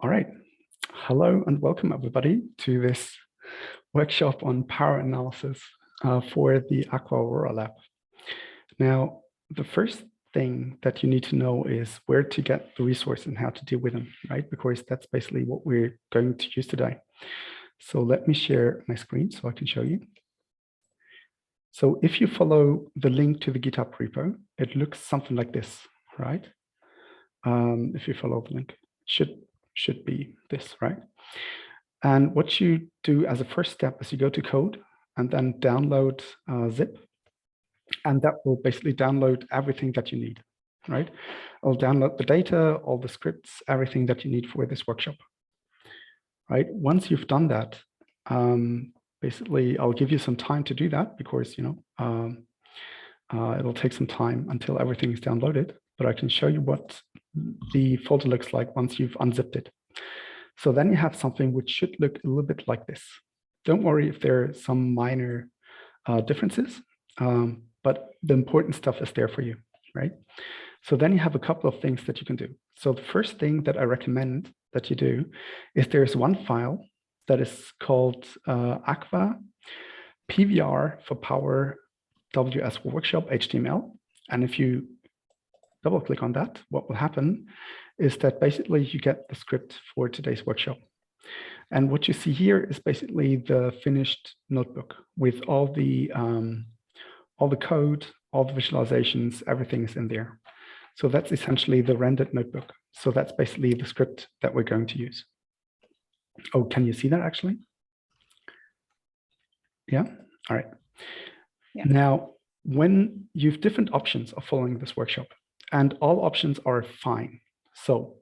All right. Hello and welcome everybody to this workshop on power analysis for the AcqVA Lab. Now, the first thing that you need to know is where to get the resource and how to deal with them, right? Because that's basically what we're going to use today. So let me share my screen so I can show you. So if you follow the link to the GitHub repo, it looks something like this, right? If you follow the link, it should be this, right? And what you do as a first step is you go to code and then download zip, and that will basically download everything that you need, right? I'll download the data, all the scripts, everything that you need for this workshop, right? Once you've done that, basically I'll give you some time to do that because, it'll take some time until everything is downloaded, but I can show you what the folder looks like once you've unzipped it. So then you have something which should look a little bit like this. Don't worry if there are some minor differences, but the important stuff is there for you, right? So then you have a couple of things that you can do. So the first thing that I recommend that you do is there's one file that is called AcqVA PVR for Power WS Workshop HTML. And if you double click on that, what will happen is that basically you get the script for today's workshop. And what you see here is basically the finished notebook with all the code, all the visualizations, everything is in there. So that's essentially the rendered notebook. So that's basically the script that we're going to use. Oh, can you see that actually? Yeah, all right. Yeah. Now, when you have different options of following this workshop, and all options are fine. So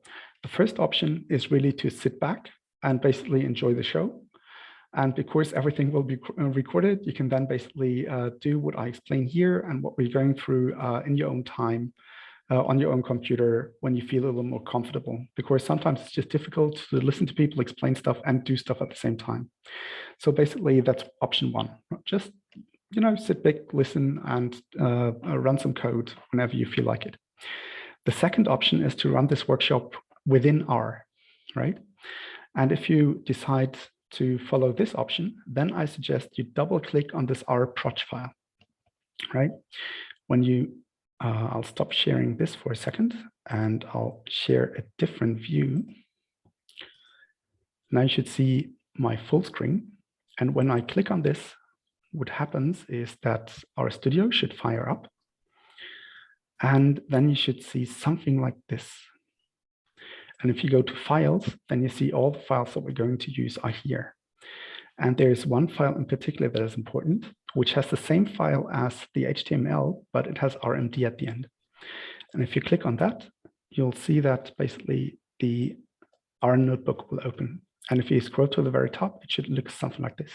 the first option is really to sit back and basically enjoy the show. And because everything will be recorded, you can then basically do what I explain here and what we're going through in your own time, on your own computer, when you feel a little more comfortable. Because sometimes it's just difficult to listen to people explain stuff and do stuff at the same time. So basically that's option one. Just, sit back, listen, and run some code whenever you feel like it. The second option is to run this workshop within R, right? And if you decide to follow this option, then I suggest you double click on this R proj file, right? When you, I'll stop sharing this for a second and I'll share a different view. Now you should see my full screen. And when I click on this, what happens is that our studio should fire up. And then you should see something like this. And if you go to files, then you see all the files that we're going to use are here. And there's one file in particular that is important, which has the same file as the HTML, but it has RMD at the end. And if you click on that, you'll see that basically the R notebook will open. And if you scroll to the very top, it should look something like this.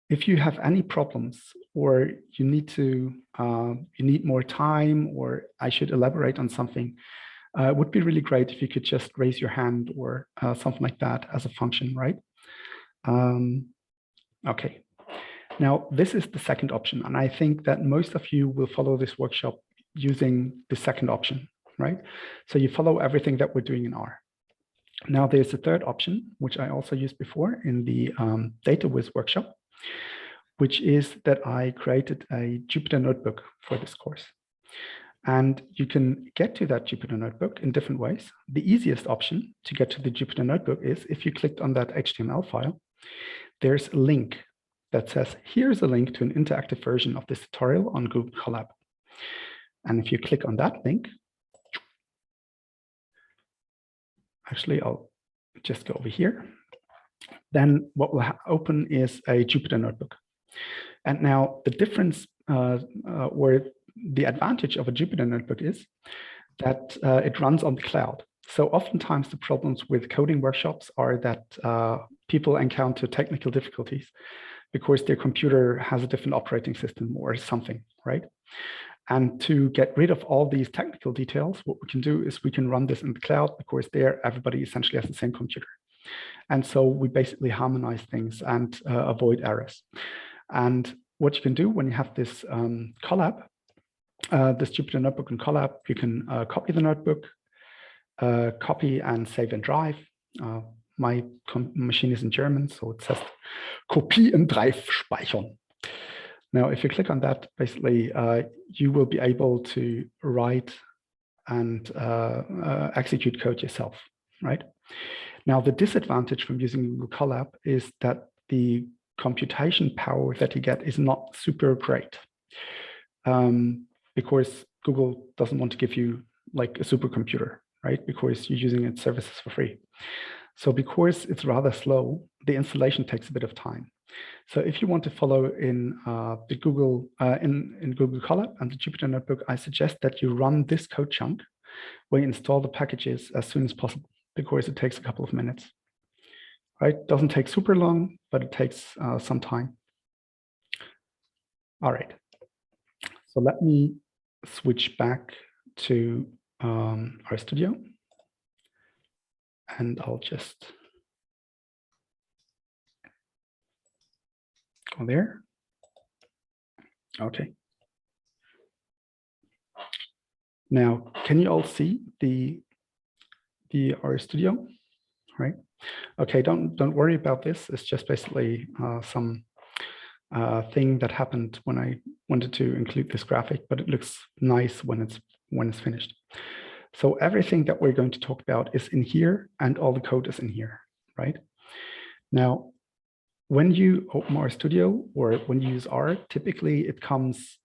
If you have any problems or you need to, you need more time, or I should elaborate on something, it would be really great if you could just raise your hand or something like that as a function, right? Okay. Now, this is the second option. And I think that most of you will follow this workshop using the second option, right? So you follow everything that we're doing in R. Now, there's a third option, which I also used before in the Data Wiz workshop, which is that I created a Jupyter Notebook for this course. And you can get to that Jupyter Notebook in different ways. The easiest option to get to the Jupyter Notebook is if you clicked on that HTML file, there's a link that says, here's a link to an interactive version of this tutorial on Google Colab. And if you click on that link, actually, I'll just go over here. Then what will open is a Jupyter Notebook. And now the difference or the advantage of a Jupyter Notebook is that it runs on the cloud. So oftentimes the problems with coding workshops are that people encounter technical difficulties because their computer has a different operating system or something, right? And to get rid of all these technical details, what we can do is we can run this in the cloud because there everybody essentially has the same computer. And so we basically harmonize things and avoid errors. And what you can do when you have this Colab, this Jupyter Notebook in Colab, you can copy the notebook, copy and save in Drive. My machine is in German, so it says Kopie in Drive speichern. Now, if you click on that, basically, you will be able to write and execute code yourself, right? Now, the disadvantage from using Google Colab is that the computation power that you get is not super great, because Google doesn't want to give you like a supercomputer, right? Because you're using its services for free. So because it's rather slow, the installation takes a bit of time. So if you want to follow in the Google in Google Colab and the Jupyter Notebook, I suggest that you run this code chunk where you install the packages as soon as possible, because it takes a couple of minutes. Right? It doesn't take super long, but it takes some time. All right. So let me switch back to RStudio, and I'll just go there. Okay. Now, can you all see the RStudio? Right? Okay. Don't worry about this. It's just basically some thing that happened when I wanted to include this graphic, but it looks nice when it's finished. So everything that we're going to talk about is in here, and all the code is in here, right? Now, when you open RStudio or when you use R, typically it comes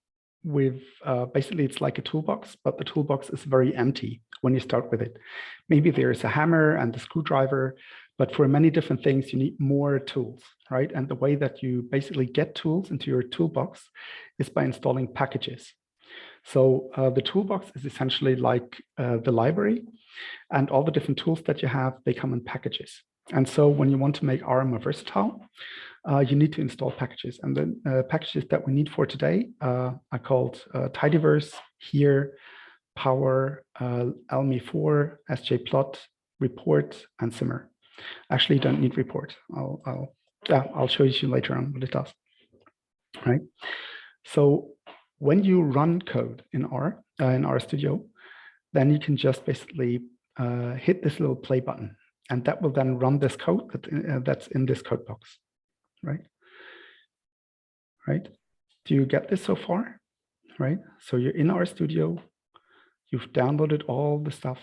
with, basically it's like a toolbox, but the toolbox is very empty when you start with it. Maybe there's a hammer and a screwdriver, but for many different things, you need more tools, right? And the way that you basically get tools into your toolbox is by installing packages. So the toolbox is essentially like the library, and all the different tools that you have, they come in packages. And so when you want to make R more versatile, you need to install packages. And the packages that we need for today are called tidyverse, here, power, LME4, SJPlot, report, and simr. Actually, you don't need report. I'll show you later on what it does. Right. So when you run code in RStudio, then you can just basically hit this little play button, and that will then run this code that's in this code box, right? Right? Do you get this so far? Right? So you're in RStudio, you've downloaded all the stuff,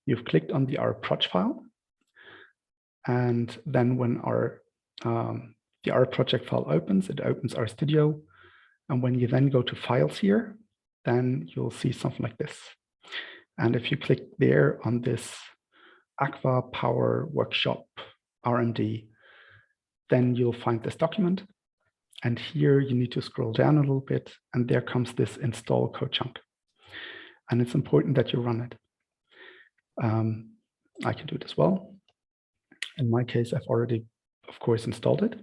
you've clicked on the R-proj file, and then when the R project file opens, it opens RStudio, and when you then go to files here, then you'll see something like this. And if you click there on this AcqVA Power Workshop RMD, then you'll find this document. And here you need to scroll down a little bit, and there comes this install code chunk. And it's important that you run it. I can do it as well. In my case, I've already, of course, installed it.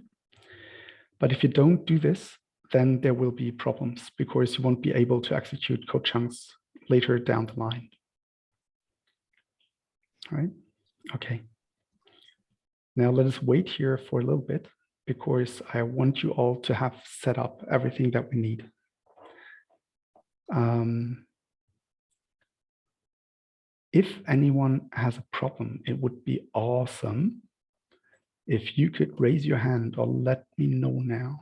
But if you don't do this, then there will be problems, because you won't be able to execute code chunks later down the line. All right? Okay. Now let us wait here for a little bit, because I want you all to have set up everything that we need. If anyone has a problem, it would be awesome if you could raise your hand or let me know now.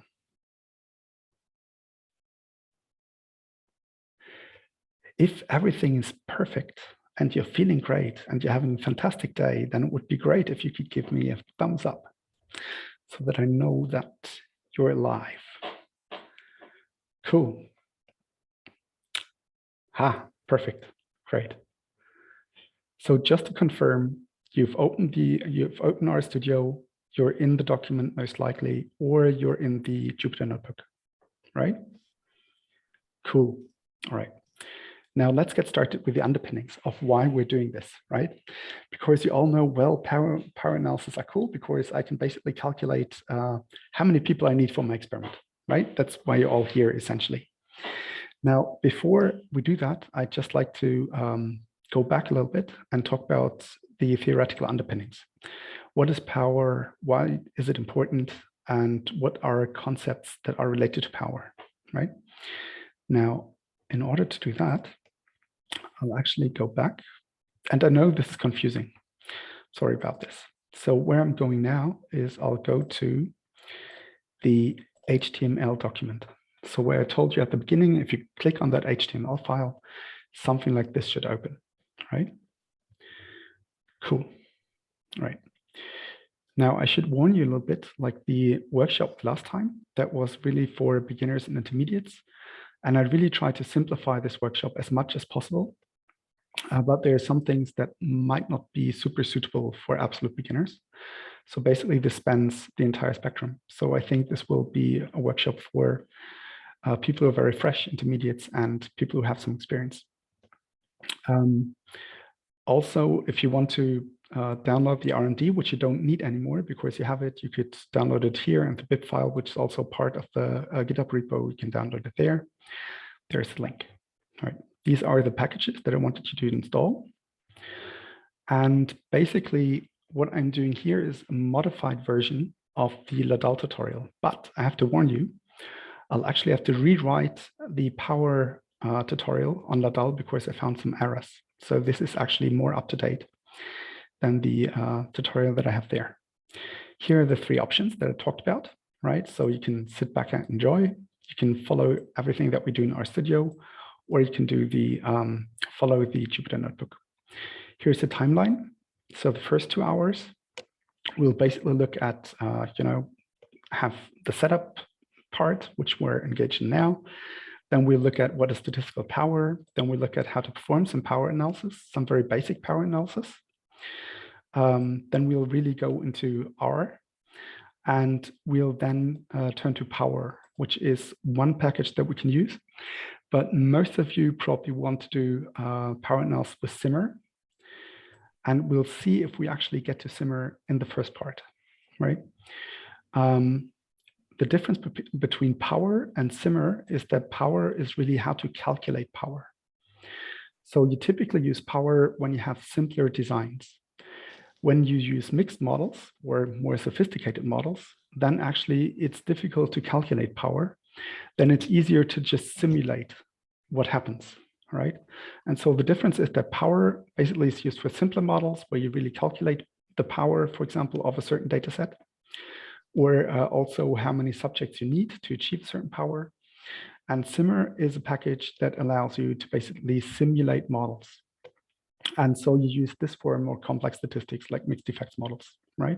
If everything is perfect and you're feeling great and you're having a fantastic day, then it would be great if you could give me a thumbs up so that I know that you're alive. Cool. Perfect. Great. So just to confirm, you've opened RStudio, you're in the document most likely, or you're in the Jupyter Notebook, right? Cool. All right. Now let's get started with the underpinnings of why we're doing this, right? Because you all know, well, power analysis are cool because I can basically calculate how many people I need for my experiment, right? That's why you're all here, essentially. Now, before we do that, I'd just like to go back a little bit and talk about the theoretical underpinnings. What is power? Why is it important? And what are concepts that are related to power, right? Now, in order to do that, I'll actually go back And I know this is confusing. Sorry about this. So where I'm going now is I'll go to the HTML document. So where I told you at the beginning, if you click on that HTML file, something like this should open, right? Cool, right. Now I should warn you a little bit, like the workshop last time, that was really for beginners and intermediates. And I really tried to simplify this workshop as much as possible. But there are some things that might not be super suitable for absolute beginners. So basically this spans the entire spectrum. So I think this will be a workshop for people who are very fresh, intermediates, and people who have some experience. Also, if you want to download the R&D, which you don't need anymore because you have it, you could download it here in the bib file, which is also part of the GitHub repo. You can download it there. There's the link. All right. These are the packages that I wanted you to install. And basically, what I'm doing here is a modified version of the LaDAL tutorial. But I have to warn you, I'll actually have to rewrite the Power tutorial on LaDAL because I found some errors. So this is actually more up to date than the tutorial that I have there. Here are the three options that I talked about, right? So you can sit back and enjoy. You can follow everything that we do in RStudio, or you can do the follow the Jupyter Notebook. Here's the timeline. So the first 2 hours, we'll basically look at, have the setup part, which we're engaged in now. Then we'll look at what is statistical power. Then we look at how to perform some power analysis, some very basic power analysis. Then we'll really go into R, and we'll then turn to Power, which is one package that we can use. But most of you probably want to do power analysis with simr. And we'll see if we actually get to simr in the first part, right? The difference between power and simr is that power is really how to calculate power. So you typically use power when you have simpler designs. When you use mixed models or more sophisticated models, then actually it's difficult to calculate power. Then it's easier to just simulate what happens, right? And so the difference is that power basically is used for simpler models where you really calculate the power, for example, of a certain data set, or also how many subjects you need to achieve a certain power. And simr is a package that allows you to basically simulate models. And so you use this for more complex statistics like mixed effects models, right?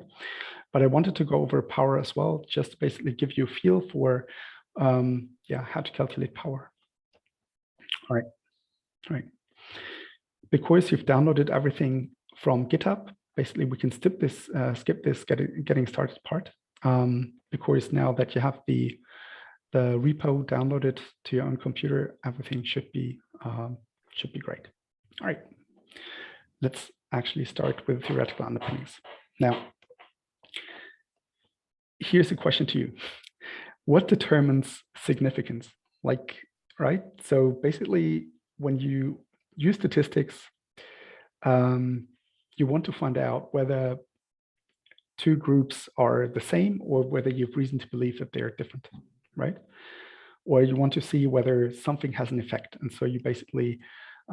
But I wanted to go over power as well, just to basically give you a feel for how to calculate power. All right. Because you've downloaded everything from GitHub, basically we can skip this getting started part. Because now that you have the repo downloaded to your own computer, everything should be great. All right. Let's actually start with theoretical underpinnings. Now, here's a question to you. What determines significance? Right? So basically, when you use statistics, you want to find out whether two groups are the same or whether you have reason to believe that they're different, right? Or you want to see whether something has an effect. And so you basically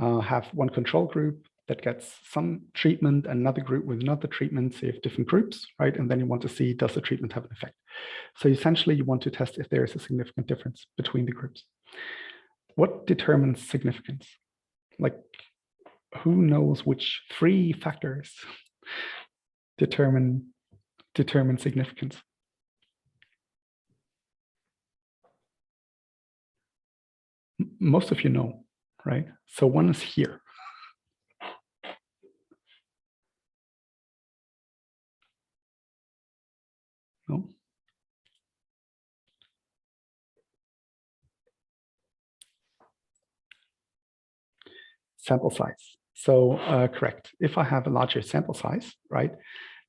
have one control group that gets some treatment, another group with another treatment, so you have different groups, right? And then you want to see, does the treatment have an effect? So essentially, you want to test if there is a significant difference between the groups. What determines significance? Like, who knows which 3 factors determine significance? Most of you know, right? So one is here. No? Sample size. So correct. If I have a larger sample size, right,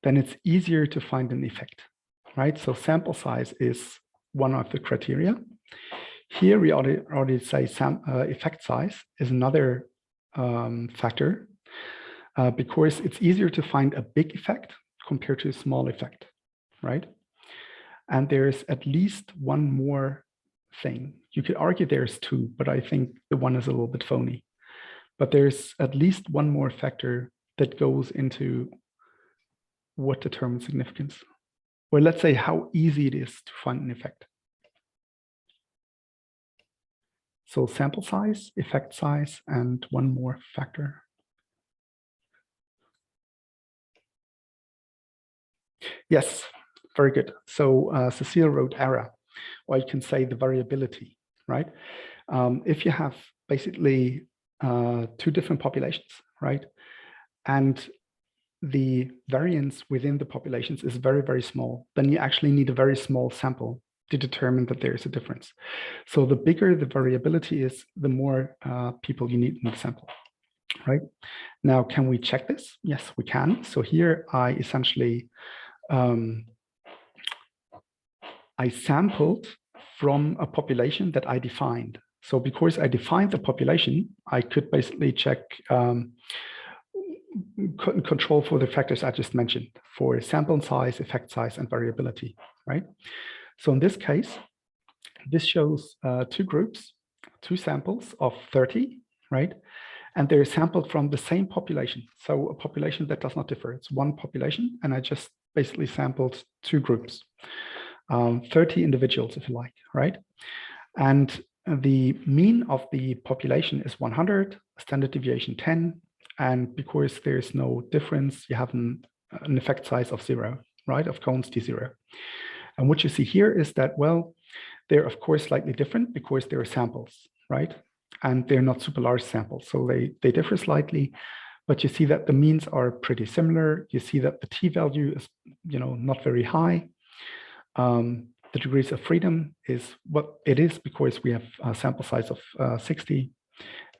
then it's easier to find an effect, right? So sample size is one of the criteria. Here we already say effect size is another factor because it's easier to find a big effect compared to a small effect, right? And there's at least one more thing. You could argue there's 2, but I think the one is a little bit phony. But there's at least one more factor that goes into what determines significance. Or let's say how easy it is to find an effect. So sample size, effect size, and one more factor. Yes, very good. So Cecile wrote error, or you can say the variability, right? If you have basically two different populations, right? And the variance within the populations is very, very small, then you actually need a very small sample to determine that there is a difference. So the bigger the variability is, the more people you need in the sample, right? Now, can we check this? Yes, we can. So here I essentially, I sampled from a population that I defined. So because I defined the population, I could basically check control for the factors I just mentioned, for sample size, effect size, and variability, right? So in this case, this shows two groups, two samples of 30, right? And they're sampled from the same population. So a population that does not differ. It's one population, and I just basically sampled two groups, 30 individuals, if you like, right? And the mean of the population is 100, standard deviation 10, and because there's no difference, you have an effect size of 0, right, of cones d0. And what you see here is that, well, they're of course slightly different because they're samples, right? And they're not super large samples, so they differ slightly, but you see that the means are pretty similar. You see that the t-value is, not very high. The degrees of freedom is what it is because we have a sample size of 60,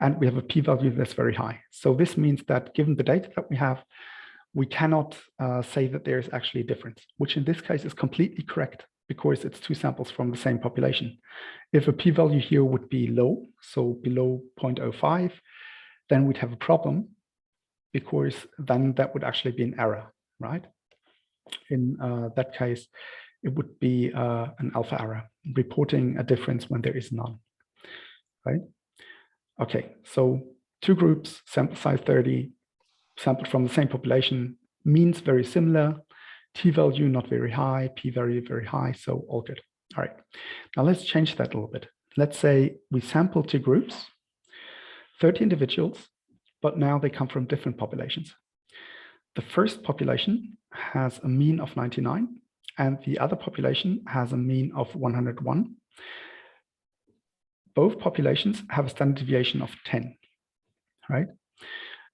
and we have a p-value that's very high. So this means that given the data that we have, we cannot say that there is actually a difference, which in this case is completely correct because it's two samples from the same population. If a p-value here would be low, so below 0.05, then we'd have a problem because then that would actually be an error, right? In that case, it would be an alpha error, reporting a difference when there is none, right? Okay, so two groups, sample size 30, sampled from the same population, means very similar, t-value not very high, p-value very high, so all good. All right, now let's change that a little bit. Let's say we sample two groups, 30 individuals, but now they come from different populations. The first population has a mean of 99, and the other population has a mean of 101. Both populations have a standard deviation of 10, right?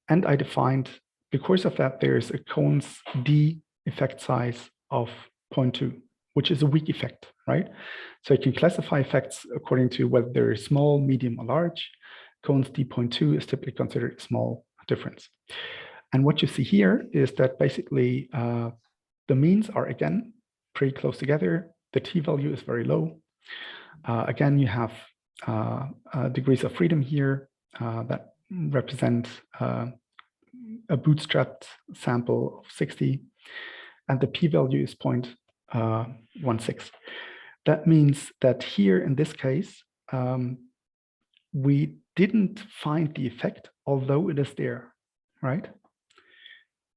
And I defined, because of that, there's a cones D effect size of 0.2, which is a weak effect, right? So you can classify effects according to whether they're small, medium, or large. Cones D.2 is typically considered a small difference. And what you see here is that basically the means are, again, pretty close together. The t-value is very low. Again, you have degrees of freedom here that represent a bootstrapped sample of 60, and the p-value is 0.16. That means that here in this case, we didn't find the effect, although it is there, right?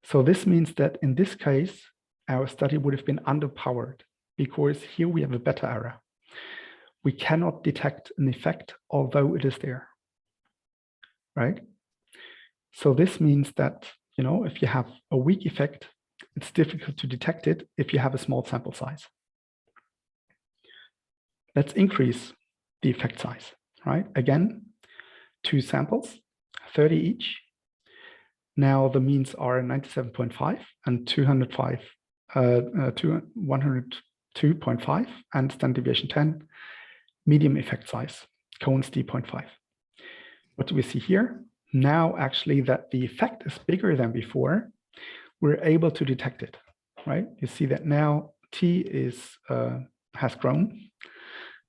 So this means that in this case, our study would have been underpowered because here we have a beta error. We cannot detect an effect, although it is there, right? So this means that, if you have a weak effect, it's difficult to detect it if you have a small sample size. Let's increase the effect size, right? Again, two samples, 30 each. Now the means are 97.5 and 102.5 and standard deviation 10. Medium effect size, cones D.5. What do we see here? Now, actually, that the effect is bigger than before, we're able to detect it, right? You see that now T has grown,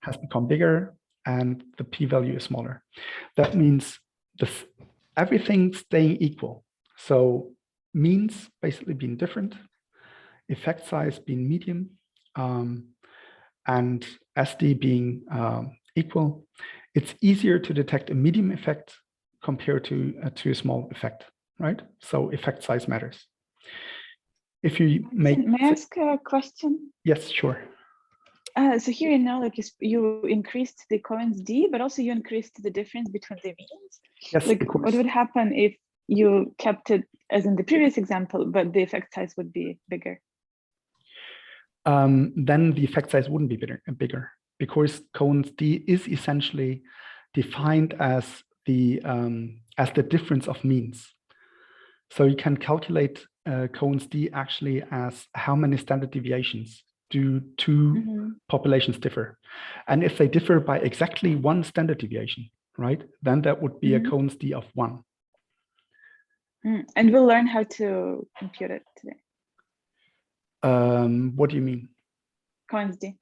has become bigger, and the p-value is smaller. That means everything staying equal. So means basically being different, effect size being medium, and SD being equal, it's easier to detect a medium effect compared to a small effect. right? So effect size matters. If you make... May I ask a question? Yes, sure. So here you know, like you increased the Cohen's d, but also you increased the difference between the means. Yes, like what would happen if you kept it as in the previous example, but the effect size would be bigger? Then the effect size wouldn't be bigger because Cohen's d is essentially defined as the difference of means. So you can calculate Cohen's d actually as how many standard deviations do two populations differ. And if they differ by exactly one standard deviation, right, then that would be a Cohen's d of 1. And we'll learn how to compute it today. What do you mean? Cohen's d.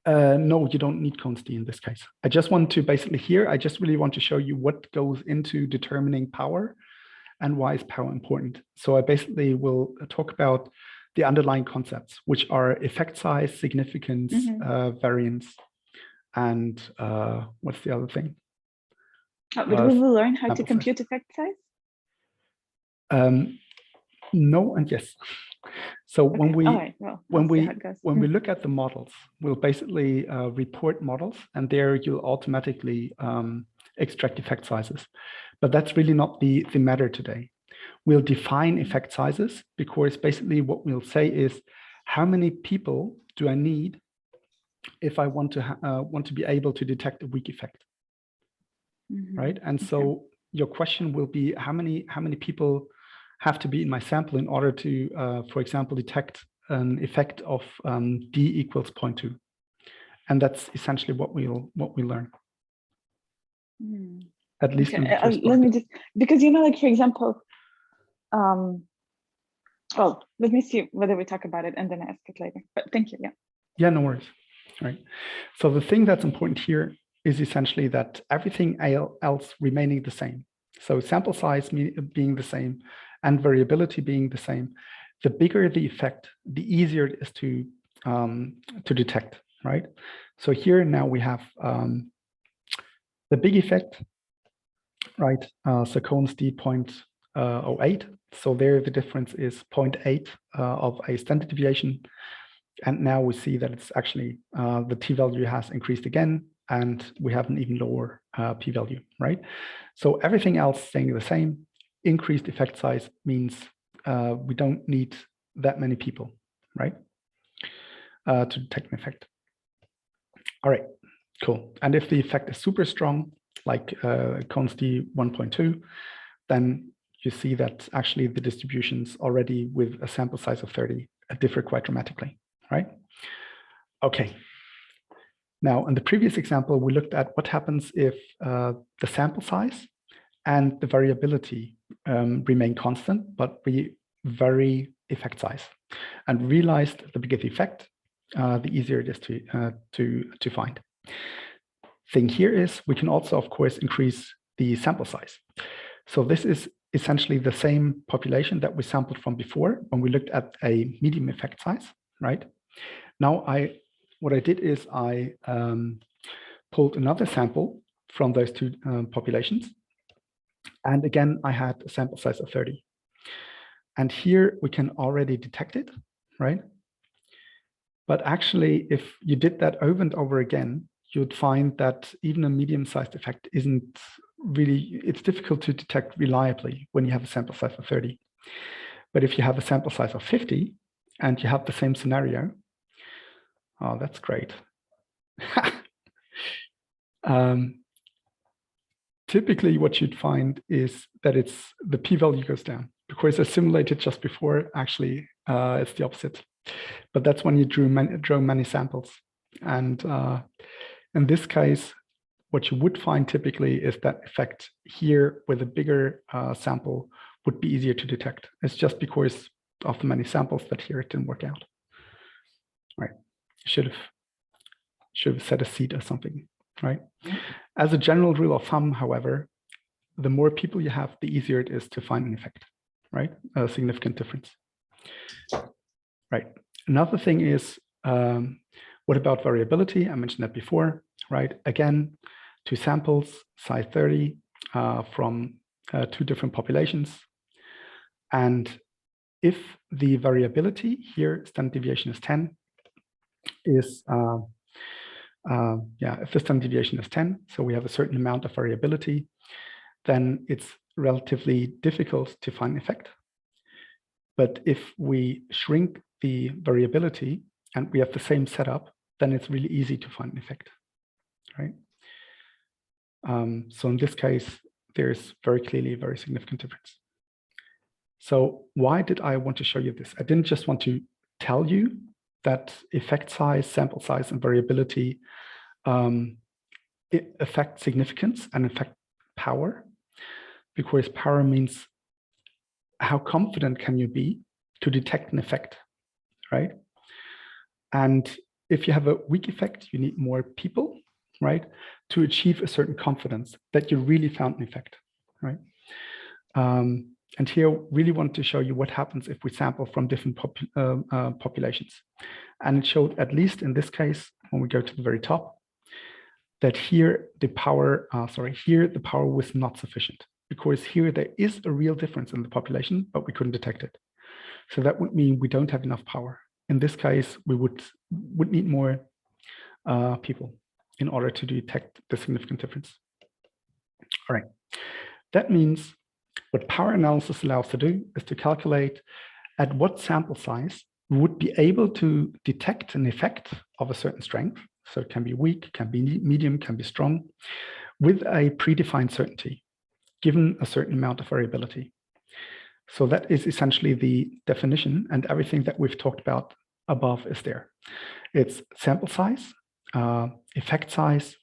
No, you don't need Cohen's d in this case. I just want to basically here, I just really want to show you what goes into determining power and why is power important. So I basically will talk about the underlying concepts, which are effect size, significance, variance, and what's the other thing? But we will learn how to compute effect size? No and yes. So when we we look at the models, we'll basically report models, and there you'll automatically extract effect sizes. But that's really not the matter today. We'll define effect sizes because basically what we'll say is how many people do I need if I want to be able to detect a weak effect, right? And so your question will be how many people have to be in my sample in order to, for example, detect an effect of d equals 0.2, and that's essentially what we'll learn. At least in the first part. Let me just, because you know, like for example, well, let me see whether we talk about it and then ask it later. But thank you. Yeah. Yeah, no worries. Right. So the thing that's important here is essentially that everything else remaining the same. So sample size being the same and variability being the same. The bigger the effect, the easier it is to detect. Right. So here now we have the big effect. Right. So Cohen's d 0.08. So there the difference is 0.8 of a standard deviation. And now we see that it's actually the t-value has increased again, and we have an even lower p-value, right? So everything else staying the same. Increased effect size means we don't need that many people, right? To detect an effect. All right, cool. And if the effect is super strong, like Cohen's d 1.2, then you see that actually the distributions already with a sample size of 30 differ quite dramatically, right? Okay. Now, in the previous example, we looked at what happens if the sample size and the variability remain constant, but we vary effect size, and realized the bigger the effect, the easier it is to find. Thing here is we can also, of course, increase the sample size. So this is essentially the same population that we sampled from before when we looked at a medium effect size, right? Now what I did is I pulled another sample from those two populations. And again, I had a sample size of 30. And here we can already detect it, right? But actually, if you did that over and over again, you'd find that even a medium-sized effect isn't really, it's difficult to detect reliably when you have a sample size of 30. But if you have a sample size of 50 and you have the same scenario, oh, that's great. Typically, what you'd find is that it's the p-value goes down because as simulated just before, actually, it's the opposite. But that's when you drew many samples. And in this case, what you would find typically is that effect here with a bigger sample would be easier to detect. It's just because of the many samples that here it didn't work out. Right. Should have set a seed or something, right? As a general rule of thumb, however, the more people you have, the easier it is to find an effect, right? A significant difference. Right. Another thing is, what about variability? I mentioned that before, right? Again, two samples, size 30, from two different populations. And if the variability here, standard deviation is 10, is if the standard deviation is 10, so we have a certain amount of variability, then it's relatively difficult to find an effect. But if we shrink the variability and we have the same setup, then it's really easy to find an effect, right? So in this case, there's very clearly a very significant difference. So why did I want to show you this? I didn't just want to tell you that effect size, sample size, and variability it affect significance and affect power, because power means how confident can you be to detect an effect, right? And if you have a weak effect, you need more people, right, to achieve a certain confidence that you really found an effect, right? And here, really want to show you what happens if we sample from different populations. And it showed, at least in this case, when we go to the very top, that here the power, here the power was not sufficient, because here there is a real difference in the population, but we couldn't detect it. So that would mean we don't have enough power. In this case, we would need more people in order to detect the significant difference. All right, that means what power analysis allows to do is to calculate at what sample size we would be able to detect an effect of a certain strength. So it can be weak, can be medium, can be strong, with a predefined certainty, given a certain amount of variability. So that is essentially the definition, and everything that we've talked about above is there. It's sample size, effect size,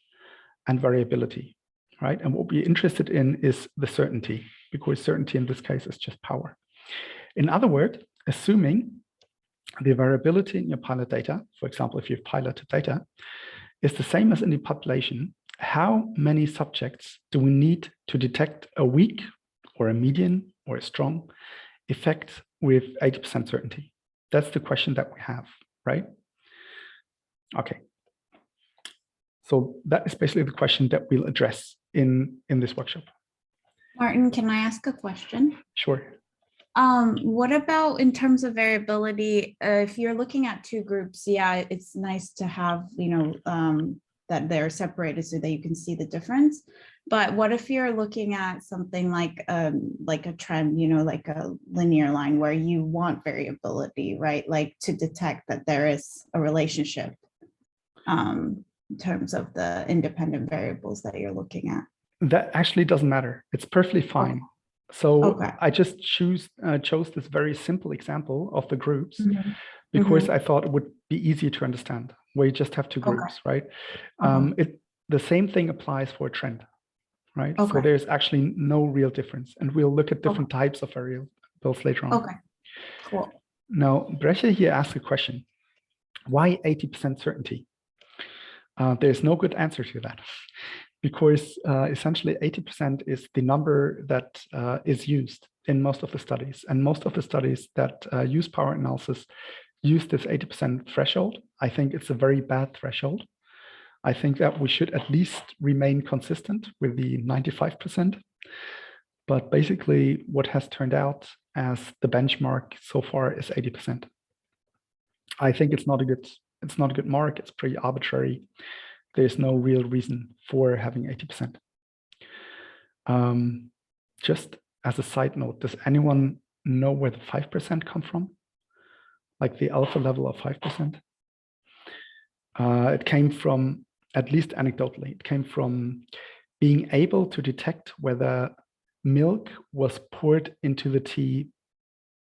and variability, right? And what we're interested in is the certainty, because certainty in this case is just power. In other words, assuming the variability in your pilot data, for example, if you've piloted data, is the same as in the population, how many subjects do we need to detect a weak or a medium or a strong effect with 80% certainty? That's the question that we have, right? Okay. So that is basically the question that we'll address in this workshop. Martin, can I ask a question? Sure. What about in terms of variability? If you're looking at two groups, yeah, it's nice to have, that they're separated so that you can see the difference. But what if you're looking at something like a trend, like a linear line where you want variability, right? Like to detect that there is a relationship in terms of the independent variables that you're looking at. That actually doesn't matter. It's perfectly fine. Okay. So okay. I just chose this very simple example of the groups because I thought it would be easier to understand, where you just have two groups, right? The same thing applies for a trend, right? So there's actually no real difference. And we'll look at different types of variables later on. Okay, cool. Now, Breche here asked a question. Why 80% certainty? There's no good answer to that. Because essentially 80% is the number that is used in most of the studies. And most of the studies that use power analysis use this 80% threshold. I think it's a very bad threshold. I think that we should at least remain consistent with the 95%. But basically what has turned out as the benchmark so far is 80%. I think it's not a good mark. It's pretty arbitrary. There's no real reason for having 80%. Just as a side note, does anyone know where the 5% come from? Like the alpha level of 5%? It came from, at least anecdotally, it came from being able to detect whether milk was poured into the tea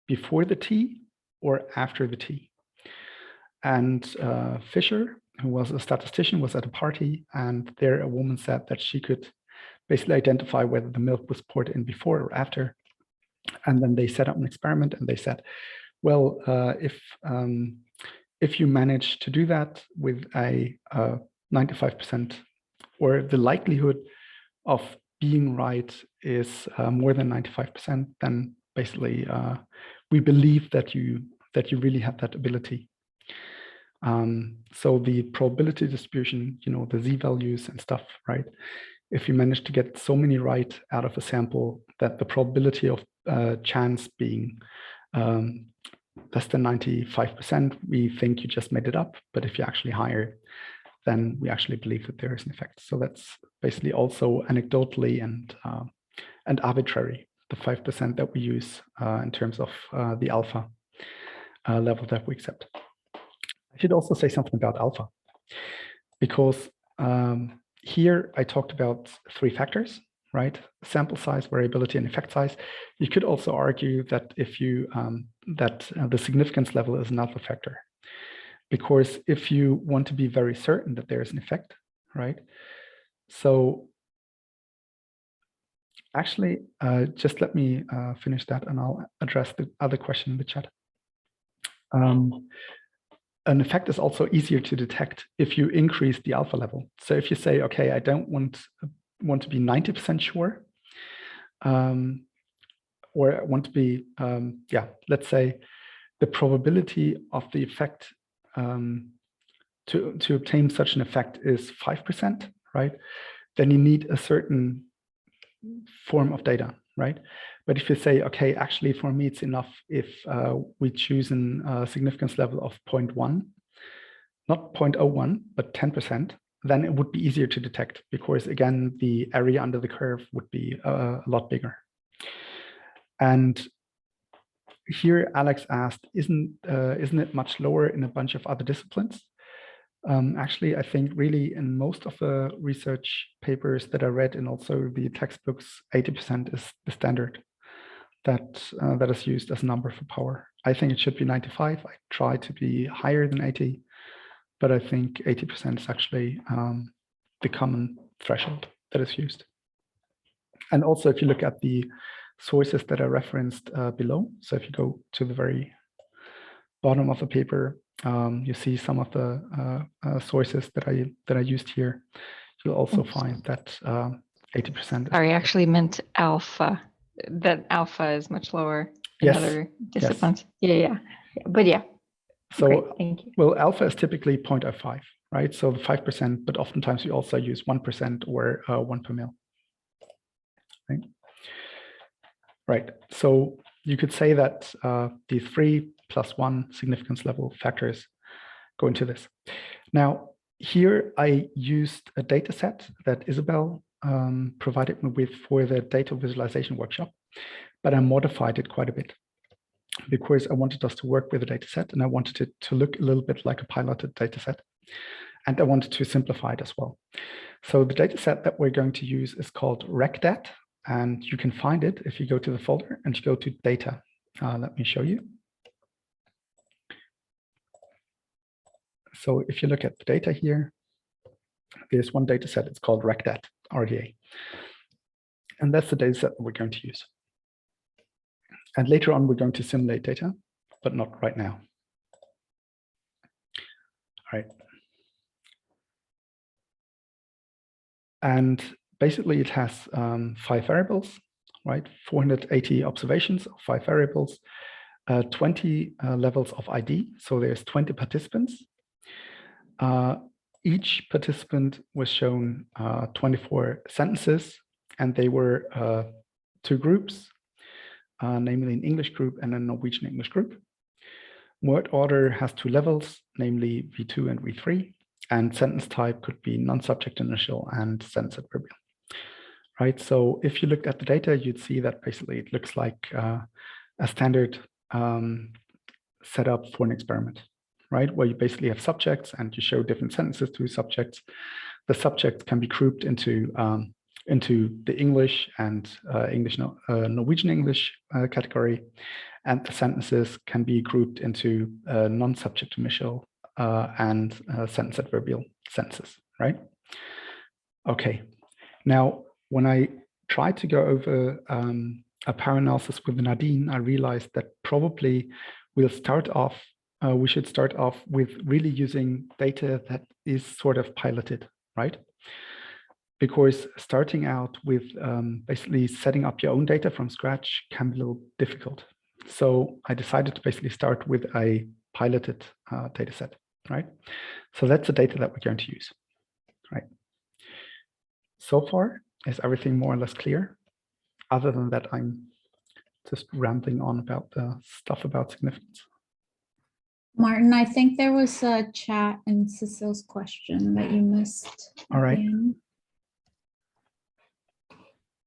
before the tea or after the tea. And Fisher, who was a statistician, was at a party, and there a woman said that she could basically identify whether the milk was poured in before or after. And then they set up an experiment, and they said, well, if you manage to do that with a 95%, or the likelihood of being right is more than 95%, then basically we believe that you really have that ability. So the probability distribution, the Z values and stuff, right? If you manage to get so many right out of a sample that the probability of chance being less than 95%, we think you just made it up. But if you actually higher, then we actually believe that there is an effect. So that's basically also anecdotally and arbitrary, the 5% that we use in terms of the alpha level that we accept. I should also say something about alpha, because here I talked about 3 factors, right? Sample size, variability, and effect size. You could also argue that if you the significance level is another factor, because if you want to be very certain that there is an effect, right? So actually, just let me finish that, and I'll address the other question in the chat. An effect is also easier to detect if you increase the alpha level. So if you say, okay, I don't want to be 90% sure, or I want to be, let's say the probability of the effect to obtain such an effect is 5%, right? Then you need a certain form of data, right? But if you say, okay, actually for me it's enough if we choose a significance level of 0.1, not 0.01, but 10%, then it would be easier to detect, because again, the area under the curve would be a lot bigger. And here Alex asked, isn't it much lower in a bunch of other disciplines? Actually, I think really in most of the research papers that I read, and also the textbooks, 80% is the standard that is used as a number for power. I think it should be 95. I try to be higher than 80, but I think 80% is actually the common threshold that is used. And also, if you look at the sources that are referenced below, so if you go to the very bottom of the paper, you see some of the sources that I used here. You'll also find that 80%. Sorry, I actually meant alpha. That alpha is much lower in other disciplines. Yes. Yeah. But yeah. So, great, thank you. Well, alpha is typically 0.05, right? So the 5%, but oftentimes we also use 1% or 1 per mil. Right. Right. So you could say that the 3 + 1 significance level factors go into this. Now, here I used a data set that Isabel provided me with for the data visualization workshop, but I modified it quite a bit because I wanted us to work with a data set, and I wanted it to look a little bit like a piloted data set, and I wanted to simplify it as well. So the data set that we're going to use is called RecDat, and you can find it if you go to the folder and you go to data. Let me show you. So if you look at the data here, there's one data set, it's called RecDat, RDA. And that's the data set that we're going to use. And later on, we're going to simulate data, but not right now. All right. And basically, it has 5 variables, right? 480 observations of 5 variables, 20 levels of ID. So there's 20 participants. Each participant was shown 24 sentences, and they were 2 groups, namely an English group and a Norwegian English group. Word order has 2 levels, namely V2 and V3, and sentence type could be non-subject initial and sentence adverbial. Right, so if you looked at the data, you'd see that basically it looks like a standard setup for an experiment, right? Where you basically have subjects and you show different sentences to subjects. The subjects can be grouped into the English and Norwegian English category, and the sentences can be grouped into non-subject initial and sentence adverbial sentences, right? Okay, now when I tried to go over a power analysis with Nadine, I realized that probably we should start off with really using data that is sort of piloted, right? Because starting out with basically setting up your own data from scratch can be a little difficult. So I decided to basically start with a piloted data set, right? So that's the data that we're going to use, right? So far, is everything more or less clear? Other than that, I'm just rambling on about the stuff about significance. Martin, I think there was a chat in Cecile's question that you missed. All right. Again.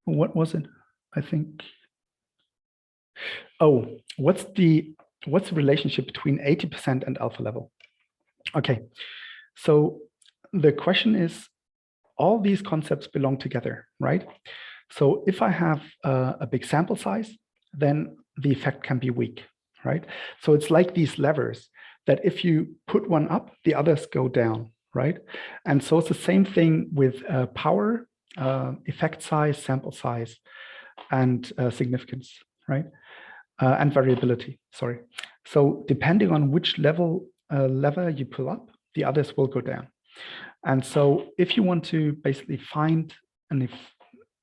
What was it? I think. Oh, what's the relationship between 80% and alpha level? Okay, so the question is, all these concepts belong together, right? So if I have a big sample size, then the effect can be weak, right? So it's like these levers that if you put one up, the others go down, right? And so it's the same thing with power, effect size, sample size, and significance, right? And variability, sorry. So depending on which lever you pull up, the others will go down. And so if you want to basically find an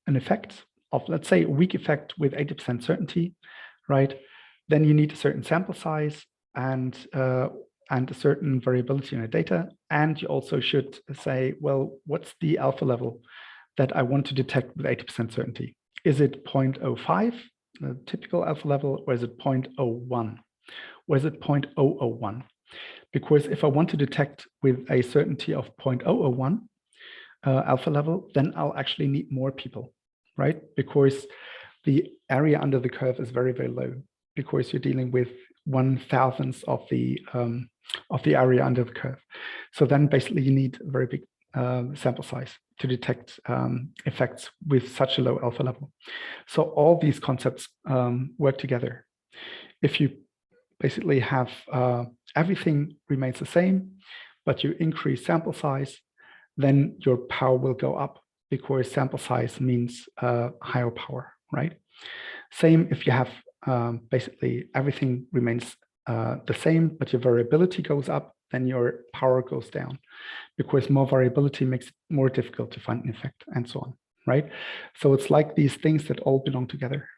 effect of, let's say, a weak effect with 80% certainty, right, then you need a certain sample size and a certain variability in the data. And you also should say, well, what's the alpha level that I want to detect with 80% certainty? Is it 0.05, the typical alpha level, or is it 0.01? Or is it 0.001? Because if I want to detect with a certainty of 0.001 alpha level, then I'll actually need more people, right? Because the area under the curve is very, very low, because you're dealing with 1/1000th of the area under the curve. So then basically you need a very big sample size to detect effects with such a low alpha level. So all these concepts work together. If you basically have everything remains the same, but you increase sample size, then your power will go up, because sample size means higher power, right? Same if you have basically everything remains the same, but your variability goes up, then your power goes down, because more variability makes it more difficult to find an effect, and so on, right? So it's like these things that all belong together.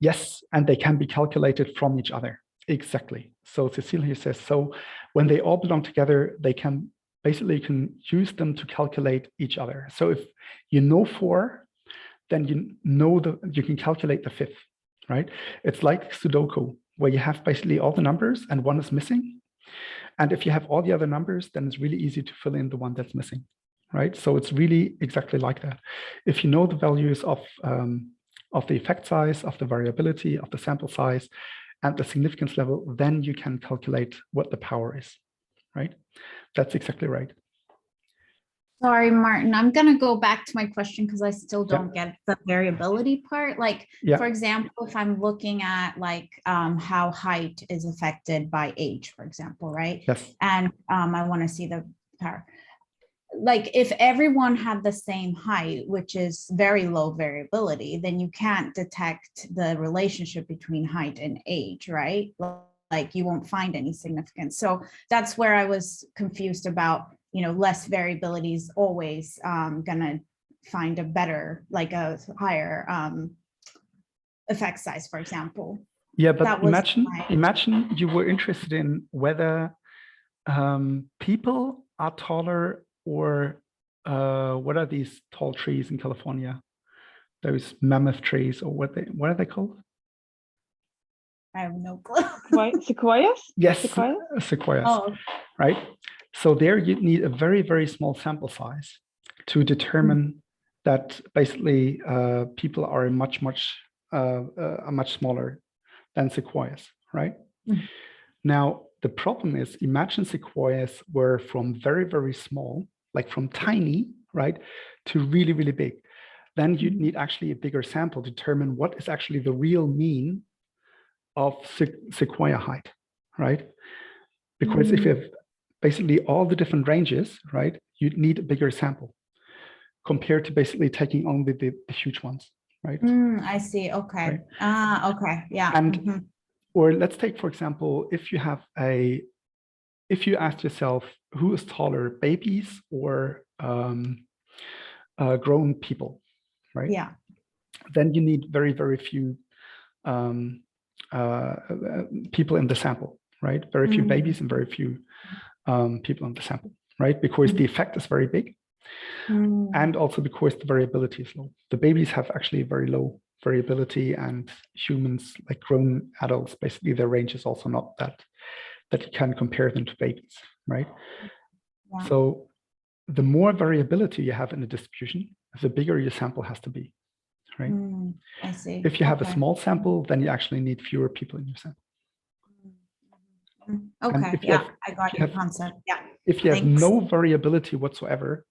Yes, and they can be calculated from each other. Exactly. So Cecile here says, so when they all belong together, they can basically use them to calculate each other. So if you know 4, then you can calculate the 5th, right? It's like Sudoku, where you have basically all the numbers and one is missing. And if you have all the other numbers, then it's really easy to fill in the one that's missing, right? So it's really exactly like that. If you know the values of the effect size, of the variability, of the sample size, and the significance level, then you can calculate what the power is, right? That's exactly right. Sorry, Martin, I'm going to go back to my question because I still don't get the variability part. Like, for example, if I'm looking at like how height is affected by age, for example, right? Yes. And I want to see the power. Like if everyone had the same height, which is very low variability, then you can't detect the relationship between height and age, right? Like you won't find any significance. So that's where I was confused about, you know, less variability is always gonna find a better, like a higher effect size, for example. Yeah, but imagine you were interested in whether people are taller, or what are these tall trees in California? Those mammoth trees, or what are they called? I have no clue. Sequoias? Yes, sequoias. Sequoias. Oh. Right. So there you need a very, very small sample size to determine that basically people are much smaller than sequoias, right? Now, the problem is, imagine sequoias were from very, very small, like from tiny, right, to really, really big. Then you'd need actually a bigger sample to determine what is actually the real mean of sequoia height, right? Because if you have basically all the different ranges, right, you'd need a bigger sample compared to basically taking only the huge ones, right? I see. Okay. Right. Okay. Yeah. And or let's take, for example, if you ask yourself who is taller, babies or grown people, right? Yeah. Then you need very, very few people in the sample, right? Very few babies and very few people in the sample, right? Because the effect is very big, and also because the variability is low. The babies have actually very low variability, and humans, like grown adults, basically their range is also not that you can compare them to babies, right? Yeah. So the more variability you have in a distribution, the bigger your sample has to be, right? I see. If you have a small sample, then you actually need fewer people in your sample. Okay, yeah, I got your concept. Yeah. If you have no variability whatsoever,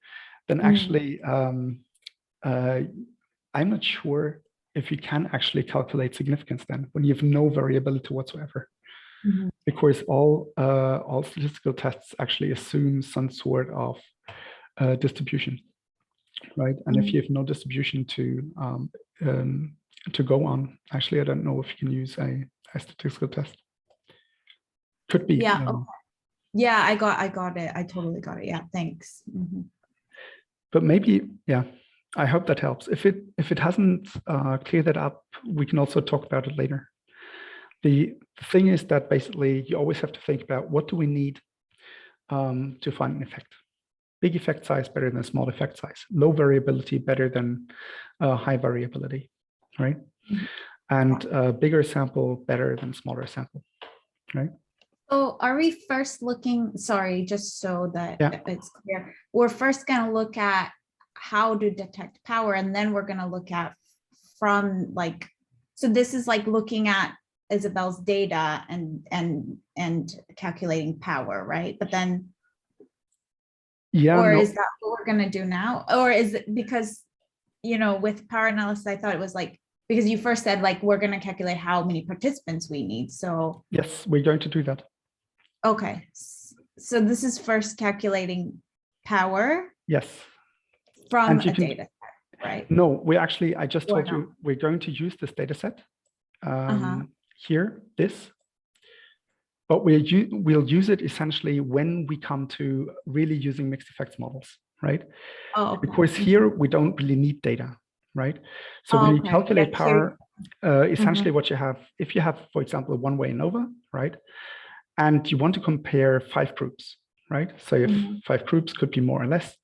then actually, I'm not sure if you can actually calculate significance then when you have no variability whatsoever, because all statistical tests actually assume some sort of distribution, right? And if you have no distribution to go on, actually, I don't know if you can use a statistical test. Could be. Yeah. Okay. Yeah, I got it. I totally got it. Yeah, thanks. But maybe, yeah, I hope that helps. If it hasn't cleared that up, we can also talk about it later. The thing is that basically you always have to think about what do we need to find an effect. Big effect size better than small effect size. Low variability better than high variability, right? And bigger sample better than smaller sample, right? So are we first looking, sorry, just so that it's clear, we're first going to look at how to detect power, and then we're going to look at from like, so this is like looking at Isabel's data and calculating power, right? But then, or is that what we're going to do now? Or is it because, you know, with power analysis, I thought it was like, because you first said like, we're going to calculate how many participants we need. So yes, we're going to do that. Okay, so this is first calculating power. Yes. From a data set, right? No, we actually, I just told you, we're going to use this data set here, but we'll use it essentially when we come to really using mixed effects models, right? Oh, okay. Because here we don't really need data, right? So when you calculate power, essentially what you have, if you have, for example, a one-way Anova, right? And you want to compare 5 groups, right? So if 5 groups, could be more or less.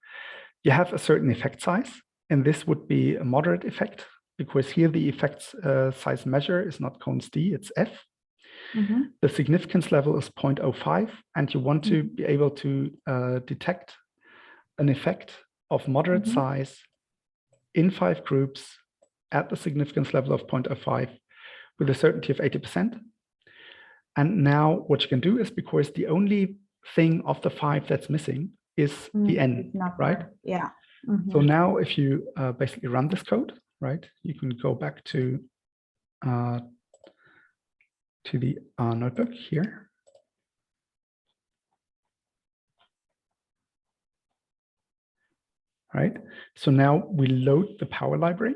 You have a certain effect size, and this would be a moderate effect, because here the effect size measure is not const D, it's F. The significance level is 0.05, and you want to be able to detect an effect of moderate size in 5 groups at the significance level of 0.05 with a certainty of 80%. And now what you can do is, because the only thing of the 5 that's missing is the N, right? Yeah. So now if you basically run this code, right, you can go back to the notebook here. Right. So now we load the power library.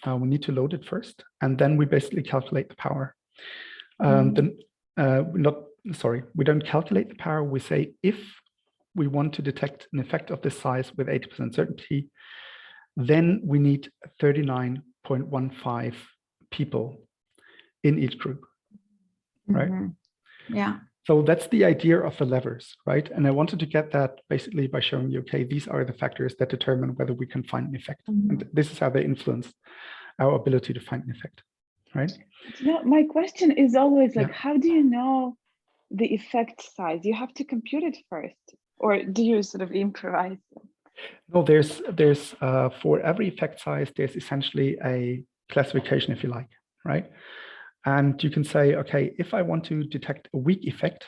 We need to load it first, and then we basically calculate the power. We don't calculate the power. We say if we want to detect an effect of this size with 80% certainty, then we need 39.15 people in each group, right? Yeah. So that's the idea of the levers, right? And I wanted to get that basically by showing you, okay, these are the factors that determine whether we can find an effect. And this is how they influence our ability to find an effect, right? No, my question is always like, how do you know the effect size? You have to compute it first, or do you sort of improvise? No, there's for every effect size, there's essentially a classification, if you like, right? And you can say, okay, if I want to detect a weak effect,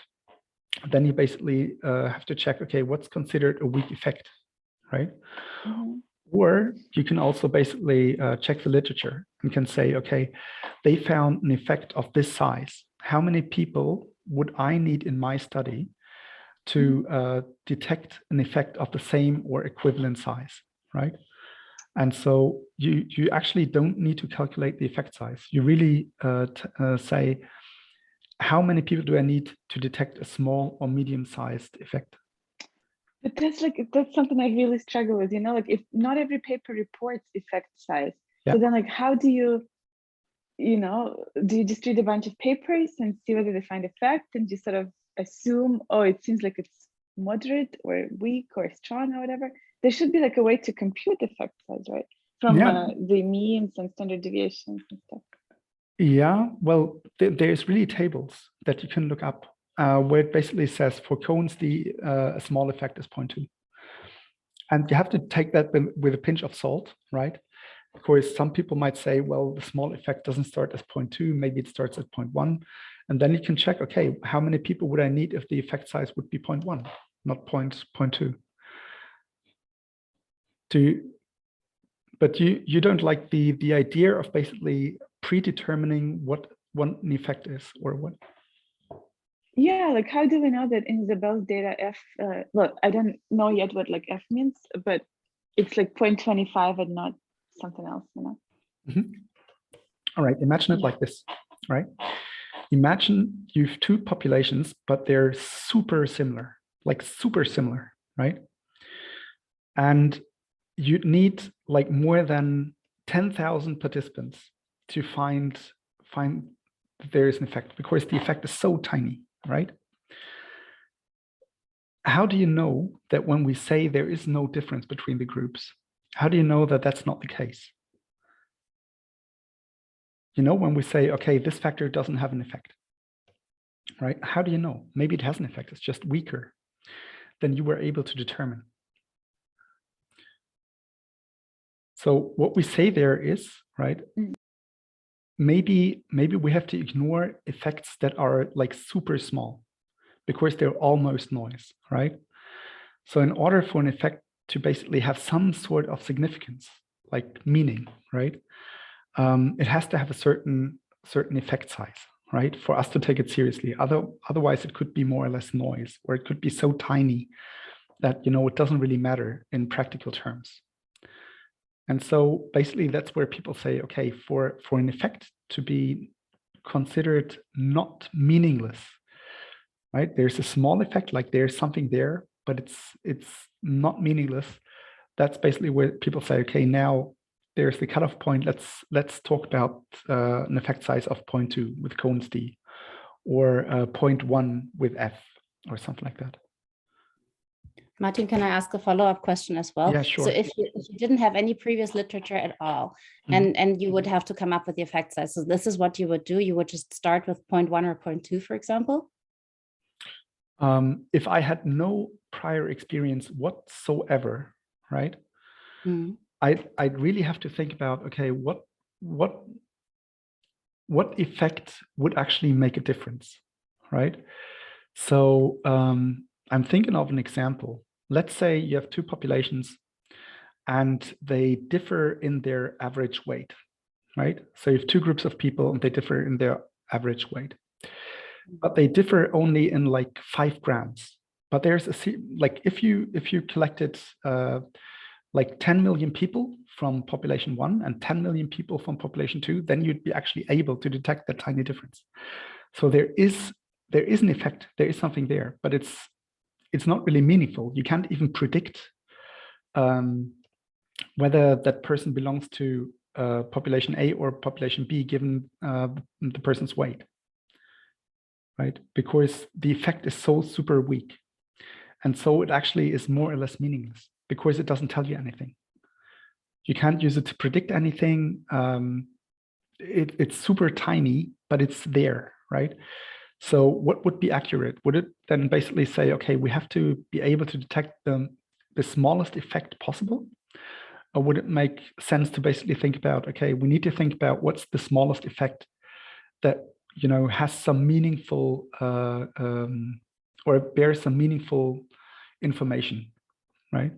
then you basically have to check, okay, what's considered a weak effect, right? Or you can also basically check the literature and can say, okay, they found an effect of this size. How many people would I need in my study to detect an effect of the same or equivalent size, right? And so you actually don't need to calculate the effect size. You really say, how many people do I need to detect a small or medium-sized effect? But that's something I really struggle with, you know, like if not every paper reports effect size. So then like, how do you just read a bunch of papers and see whether they find effect, and just sort of assume, oh, it seems like it's moderate or weak or strong or whatever? There should be like a way to compute effect size, right? from the means and standard deviations and stuff? Yeah, well, there's really tables that you can look up where it basically says for cones, the small effect is 0.2. And you have to take that with a pinch of salt, right? Because some people might say, well, the small effect doesn't start as 0.2, maybe it starts at 0.1. And then you can check, okay, how many people would I need if the effect size would be 0.1, not 0.2? But you don't like the idea of basically predetermining what an effect is or what? Yeah, like how do we know that in Isabel's data F, look, I don't know yet what like F means, but it's like 0.25 and not something else, you know? Mm-hmm. All right, imagine it like this, right? Imagine you've two populations, but they're super similar, like super similar, right? And you need like more than 10,000 participants to find that there is an effect, because the effect is so tiny, right? How do you know that when we say there is no difference between the groups, how do you know that that's not the case? You know, when we say, okay, this factor doesn't have an effect, right? How do you know? Maybe it has an effect, it's just weaker than you were able to determine. So what we say there is, right, maybe we have to ignore effects that are like super small because they're almost noise, right? So in order for an effect to basically have some sort of significance, like meaning, right, it has to have a certain effect size, right, for us to take it seriously. Otherwise, it could be more or less noise, or it could be so tiny that, you know, it doesn't really matter in practical terms. And so basically that's where people say, okay, for an effect to be considered not meaningless, right? There's a small effect, like there's something there, but it's not meaningless. That's basically where people say, okay, now there's the cutoff point. Let's talk about an effect size of 0.2 with cones D, or 0.1 with F, or something like that. Martin, can I ask a follow-up question as well? Yeah, sure. So if you didn't have any previous literature at all, and you would have to come up with the effect size, so this is what you would do? You would just start with 0.1 or 0.2, for example? If I had no prior experience whatsoever, right? I'd really have to think about, okay, what effect would actually make a difference, right? So I'm thinking of an example. Let's say you have two populations and they differ in their average weight, right? So you have two groups of people and they differ in their average weight, but they differ only in like 5 grams. But there's like if you collected like 10 million people from population 1 and 10 million people from population 2, then you'd be actually able to detect that tiny difference. So there is an effect, there is something there, but it's not really meaningful. You can't even predict whether that person belongs to population A or population B, given the person's weight, right? Because the effect is so super weak. And so it actually is more or less meaningless because it doesn't tell you anything. You can't use it to predict anything. It's super tiny, but it's there, right? So what would be accurate? Would it then basically say, okay, we have to be able to detect the smallest effect possible? Or would it make sense to basically think about, okay, we need to think about what's the smallest effect that, you know, has some meaningful or bears some meaningful information, right?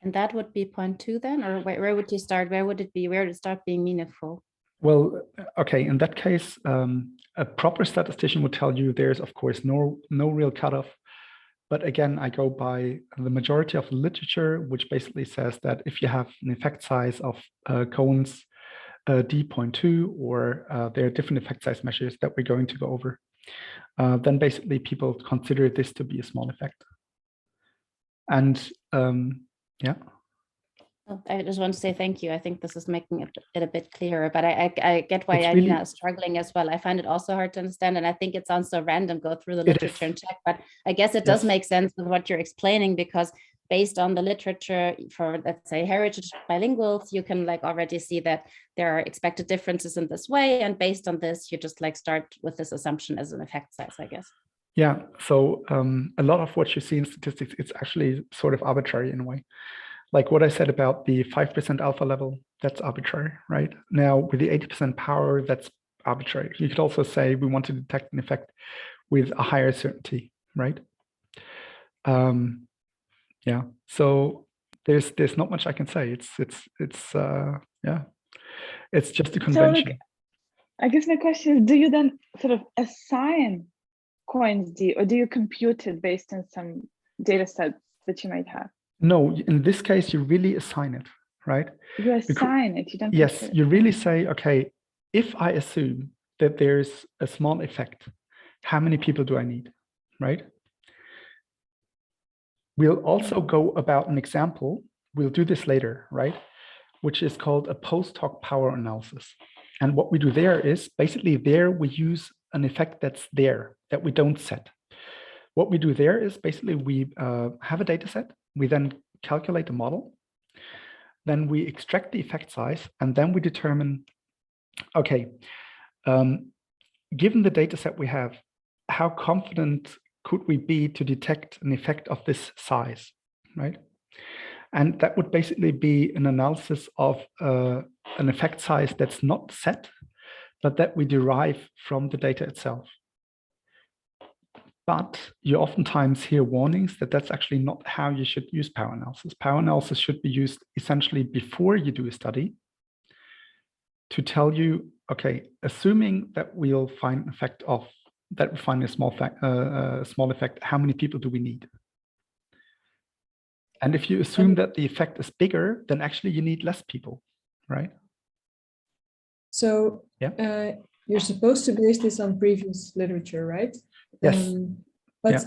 And that would be 0.2 then, or where would you start? Where would it be? Where would it start being meaningful? Well, okay, in that case, a proper statistician would tell you there's, of course, no real cutoff. But again, I go by the majority of the literature, which basically says that if you have an effect size of cones D.2, or there are different effect size measures that we're going to go over, then basically people consider this to be a small effect. And yeah. I just want to say thank you. I think this is making it a bit clearer, but I get why It's Alina really is struggling as well. I find it also hard to understand, and I think it sounds so random, go through the literature and check, but I guess it does make sense with what you're explaining, because based on the literature for, let's say, heritage bilinguals, you can like already see that there are expected differences in this way. And based on this, you just like start with this assumption as an effect size, I guess. Yeah, so a lot of what you see in statistics, it's actually sort of arbitrary in a way. Like what I said about the 5% alpha level, that's arbitrary, right? Now with the 80% power, that's arbitrary. You could also say we want to detect an effect with a higher certainty, right? Yeah, so there's not much I can say. Yeah, it's just a convention. So like, I guess my question is, do you then sort of assign coins D, or do you compute it based on some data sets that you might have? No, in this case, you really assign it, right? You assign it, you don't. Yes, you really say, okay, if I assume that there's a small effect, how many people do I need, right? We'll also go about an example. We'll do this later, right? Which is called a post hoc power analysis. And what we do there is basically there we use an effect that's there that we don't set. What we do there is basically we have a data set. We then calculate a model. Then we extract the effect size, and then we determine, okay, given the data set we have, how confident could we be to detect an effect of this size, right? And that would basically be an analysis of an effect size that's not set, but that we derive from the data itself. But you oftentimes hear warnings that that's actually not how you should use power analysis. Power analysis should be used essentially before you do a study to tell you, okay, assuming that we'll find an effect of, that we find a small effect, how many people do we need? And if you assume that the effect is bigger, then actually you need less people, right? So yeah, you're supposed to base this on previous literature, right? Yes. But yeah.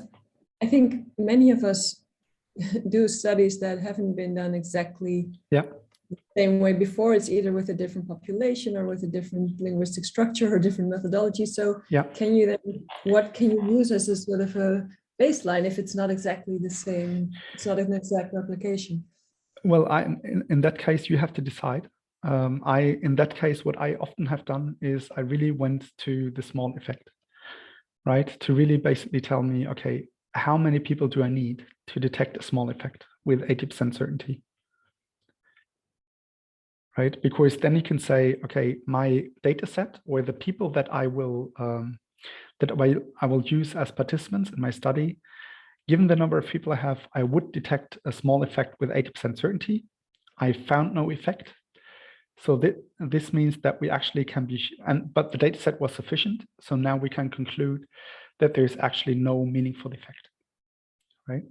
I think many of us do studies that haven't been done exactly the same way before. It's either with a different population or with a different linguistic structure or different methodology. So can you then, what can you use as a sort of a baseline if it's not exactly the same, it's not an exact replication? Well, in that case, you have to decide. In that case, what I often have done is I really went to the small effect, right? To really basically tell me, okay, how many people do I need to detect a small effect with 80% certainty, right? Because then you can say, okay, my data set or the people that I will use as participants in my study, given the number of people I have, I would detect a small effect with 80% certainty. I found no effect. So this means that we actually can be, but the data set was sufficient. So now we can conclude that there's actually no meaningful effect, right?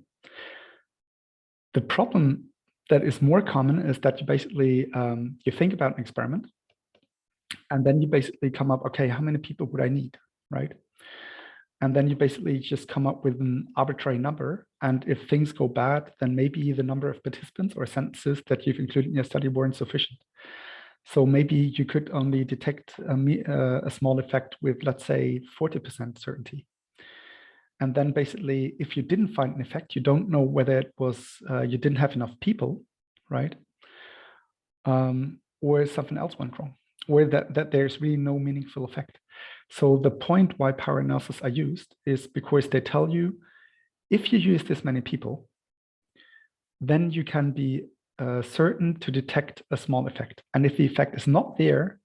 The problem that is more common is that you basically, you think about an experiment and then you basically come up, okay, how many people would I need, right? And then you basically just come up with an arbitrary number. And if things go bad, then maybe the number of participants or sentences that you've included in your study weren't sufficient. So maybe you could only detect a small effect with, let's say, 40% certainty. And then basically, if you didn't find an effect, you don't know whether it was you didn't have enough people, right? Or something else went wrong, or that there's really no meaningful effect. So the point why power analysis are used is because they tell you, if you use this many people, then you can be certain to detect a small effect. And if the effect is not there,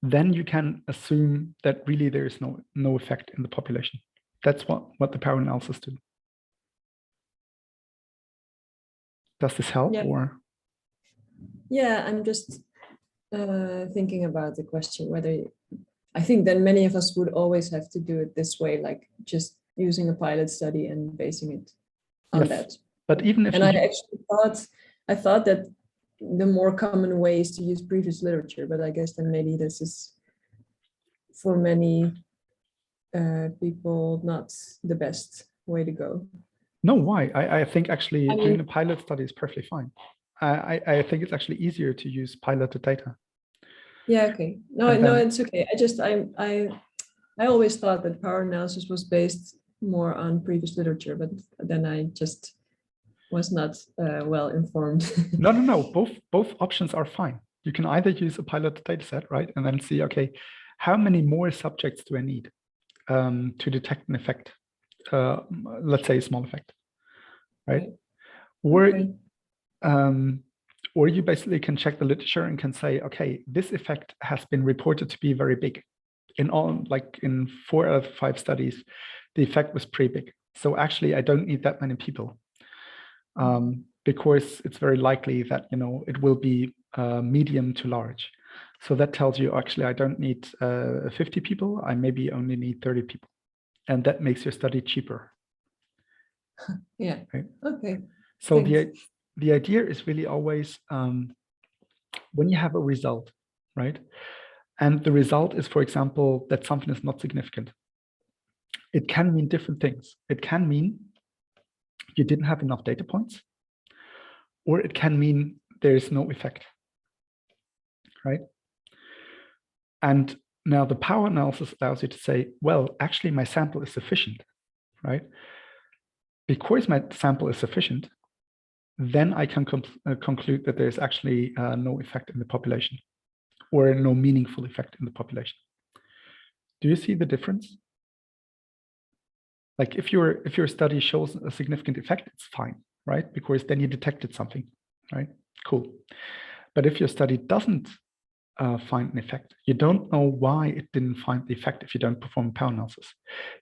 then you can assume that really there is no effect in the population. That's what the power analysis do. Does this help? Yeah. Or? Yeah, I'm just thinking about the question whether, I think that many of us would always have to do it this way, like just using a pilot study and basing it on that. But even if I thought that the more common way is to use previous literature, but I guess then maybe this is for many people not the best way to go. No, why? I think actually doing a pilot study is perfectly fine. I think it's actually easier to use piloted data. Yeah, okay. No, it's okay. I always thought that power analysis was based more on previous literature, but then I just was not well informed. No. Both options are fine. You can either use a pilot data set, right? And then see, okay, how many more subjects do I need to detect an effect? Let's say a small effect, right? Okay. Or you basically can check the literature and can say, okay, this effect has been reported to be very big. In 4 out of 5 studies, the effect was pretty big. So actually, I don't need that many people because it's very likely that it will be medium to large. So that tells you actually I don't need 50 people. I maybe only need 30 people, and that makes your study cheaper. Yeah. Right? Okay. So the idea is really always when you have a result, right? And the result is, for example, that something is not significant. It can mean different things. It can mean you didn't have enough data points, or it can mean there is no effect, right? And now the power analysis allows you to say, well, actually my sample is sufficient, right? Because my sample is sufficient, then I can conclude that there's actually no effect in the population, or no meaningful effect in the population. Do you see the difference? Like if your study shows a significant effect, it's fine, right? Because then you detected something, right? Cool. But if your study doesn't find an effect, you don't know why it didn't find the effect if you don't perform a power analysis.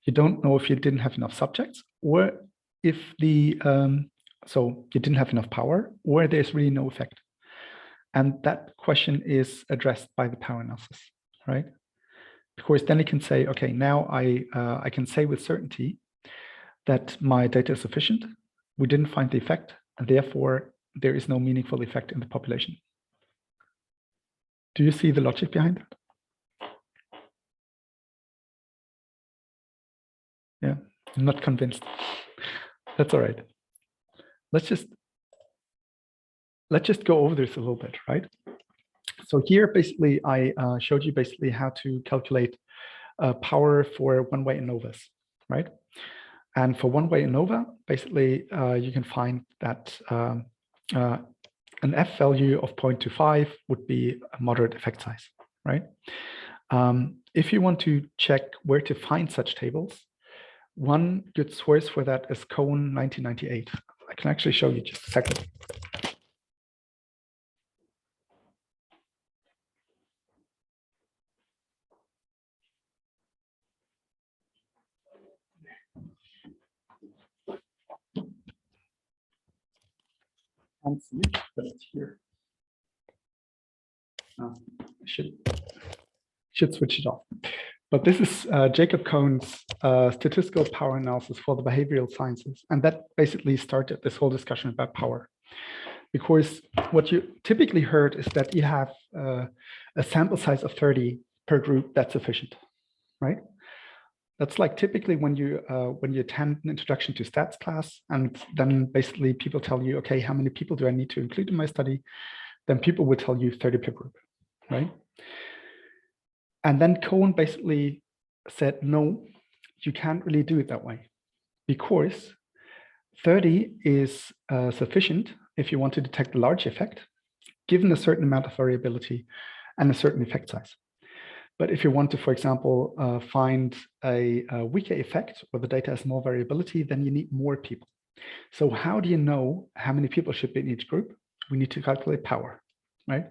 You don't know if you didn't have enough subjects, or if so you didn't have enough power, or there's really no effect. And that question is addressed by the power analysis, right? Because then you can say, okay, now I can say with certainty that my data is sufficient. We didn't find the effect, and therefore there is no meaningful effect in the population. Do you see the logic behind that? Yeah, I'm not convinced. That's all right. Let's just go over this a little bit, right? So here, basically, I showed you basically how to calculate power for one-way Anovas, right? And for one-way Anova, basically, you can find that an F value of 0.25 would be a moderate effect size, right? If you want to check where to find such tables, one good source for that is Cohen 1998. I can actually show you just a second. Can't see it, but it's here. I should switch it off. But this is Jacob Cohen's statistical power analysis for the behavioral sciences. And that basically started this whole discussion about power. Because what you typically heard is that you have a sample size of 30 per group, that's sufficient, right? That's like typically when you attend an introduction to stats class, and then basically people tell you, okay, how many people do I need to include in my study? Then people would tell you 30 per group, right? And then Cohen basically said, no, you can't really do it that way, because 30 is sufficient if you want to detect a large effect, given a certain amount of variability and a certain effect size. But if you want to, for example, find a weaker effect where the data has more variability, then you need more people. So how do you know how many people should be in each group? We need to calculate power, right?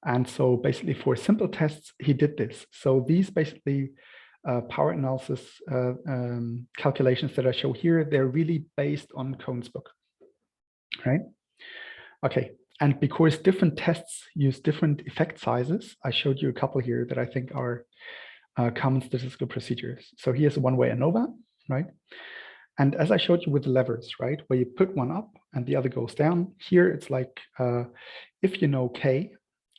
And so basically for simple tests, he did this. So these basically power analysis calculations that I show here, they're really based on Cohen's book, right? Okay. And because different tests use different effect sizes, I showed you a couple here that I think are common statistical procedures. So here's a one-way Anova, right? And as I showed you with the levers, right, where you put one up and the other goes down, here it's like, if you know K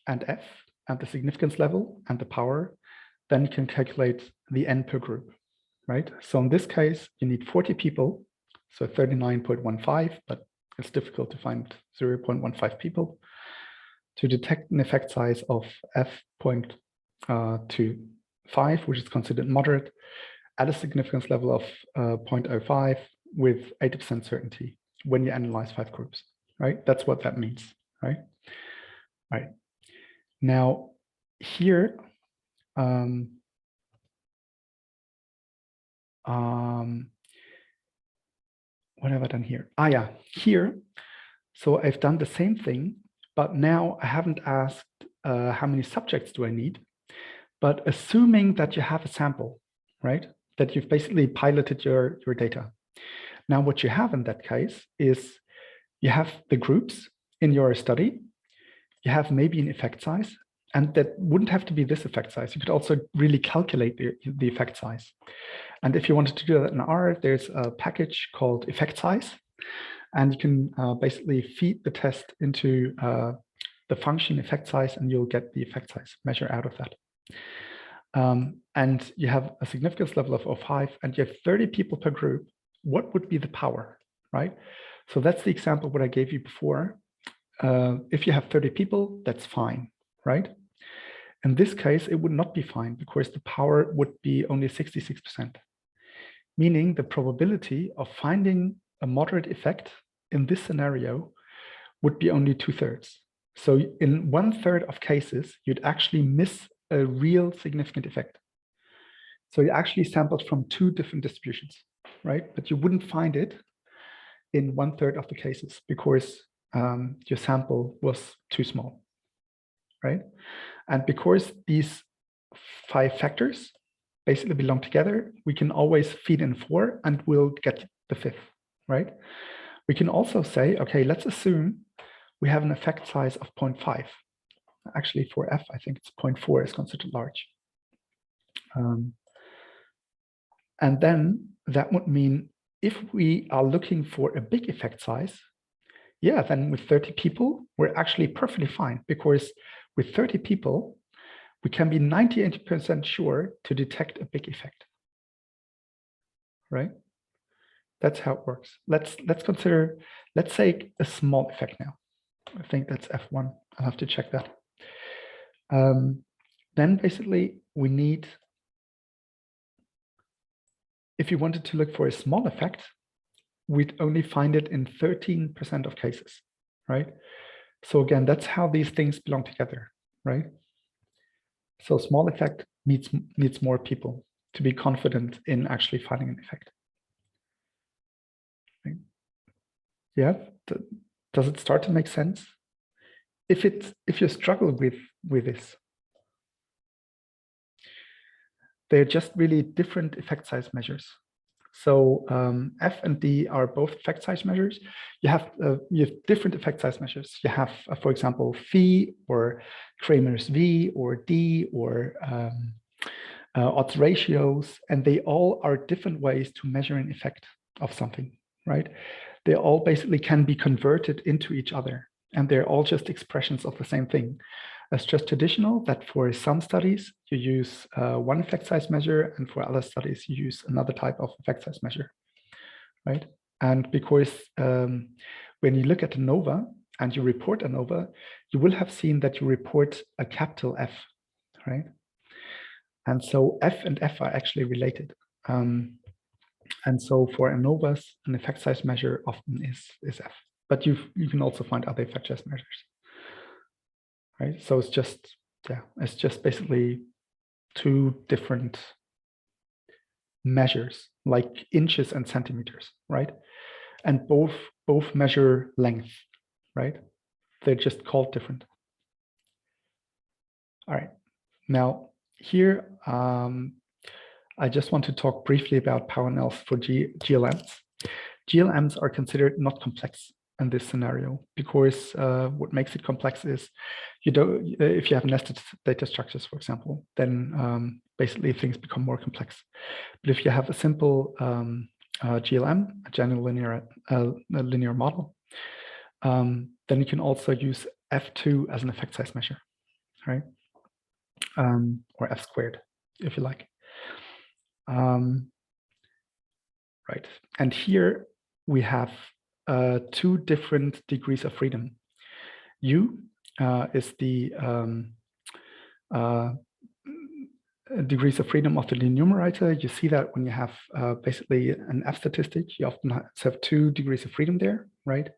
and F and the significance level and the power, then you can calculate the N per group, right? So in this case, you need 40 people, so 39.15, but it's difficult to find 0.15 people to detect an effect size of F.25, which is considered moderate, at a significance level of 0.05 with 80% certainty. when you analyze 5 groups, right? That's what that means, right? Right. Now, here, what have I done here? Ah, yeah, here. So I've done the same thing, but now I haven't asked how many subjects do I need, but assuming that you have a sample, right? That you've basically piloted your data. Now, what you have in that case is you have the groups in your study, you have maybe an effect size, and that wouldn't have to be this effect size. You could also really calculate the effect size. And if you wanted to do that in R, there's a package called effect size, and you can basically feed the test into the function effect size, and you'll get the effect size measure out of that. And you have a significance level of 0.5, and you have 30 people per group. What would be the power, right? So that's the example what I gave you before. If you have 30 people, that's fine, right? In this case, it would not be fine because the power would be only 66%, meaning the probability of finding a moderate effect in this scenario would be only 2/3. So in 1/3 of cases, you'd actually miss a real significant effect. So you actually sampled from 2 different distributions, right? But you wouldn't find it in 1/3 of the cases because your sample was too small, right? And because these 5 factors basically belong together, we can always feed in 4 and we'll get the 5th, right? We can also say, okay, let's assume we have an effect size of 0.5. Actually, for F, I think it's 0.4 is considered large. And then that would mean if we are looking for a big effect size, yeah, then with 30 people, we're actually perfectly fine because with 30 people, we can be 98% sure to detect a big effect, right? That's how it works. Let's consider, let's say a small effect now. I think that's F1. I'll have to check that. Then basically we need, if you wanted to look for a small effect, we'd only find it in 13% of cases, right? So again, that's how these things belong together, right? So small effect needs more people to be confident in actually finding an effect. Right? Yeah, does it start to make sense? If you struggle with this, they're just really different effect size measures. So F and D are both effect size measures. You have different effect size measures. You have, for example, phi or Kramer's V or D or odds ratios, and they all are different ways to measure an effect of something, right? They all basically can be converted into each other, and they're all just expressions of the same thing. It's just traditional that for some studies, you use one effect size measure, and for other studies, you use another type of effect size measure, right? And because when you look at Anova and you report Anova, you will have seen that you report a capital F, right? And so F and F are actually related. And so for Anovas, an effect size measure often is F, but you can also find other effect size measures. Right, so it's just basically 2 different measures, like inches and centimeters, right? And both measure length, right? They're just called different. All right, now here I just want to talk briefly about power analysis for GLMs. GLMs are considered not complex in this scenario because what makes it complex is if you have nested data structures, for example, then basically things become more complex. But if you have a simple GLM, a general linear model, then you can also use F2 as an effect size measure, right? Or F squared, if you like. Right, and here we have 2 different degrees of freedom. U is the degrees of freedom of the numerator, you see that when you have basically an F statistic, you often have 2 degrees of freedom there, right?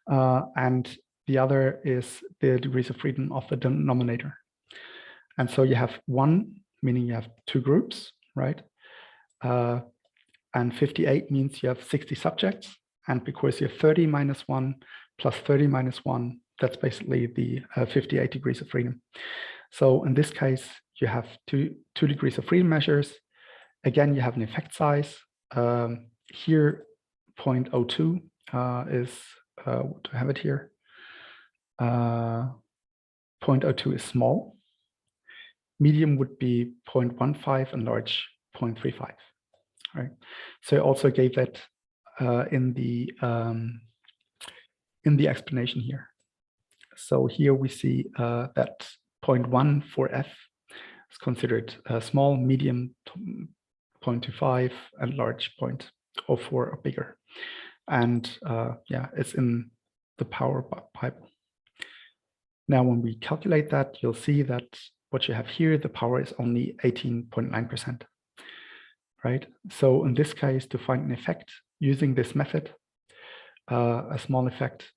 And the other is the degrees of freedom of the denominator. And so you have 1, meaning you have 2 groups, right? And 58 means you have 60 subjects. And because you have 30 minus 1 plus 30 minus 1, that's basically the 58 degrees of freedom. So in this case, you have two degrees of freedom measures. Again, you have an effect size. Here, 0.02 is, to have it here, 0.02 is small. Medium would be 0.15 and large 0.35. Right. So I also gave that in the explanation here. So here we see that 0.1 for F is considered small, medium 0.25, and large 0.04 or bigger. And yeah, it's in the power Bible. Now, when we calculate that, you'll see that what you have here, the power is only 18.9%. Right? So in this case, to find an effect using this method, a small effect,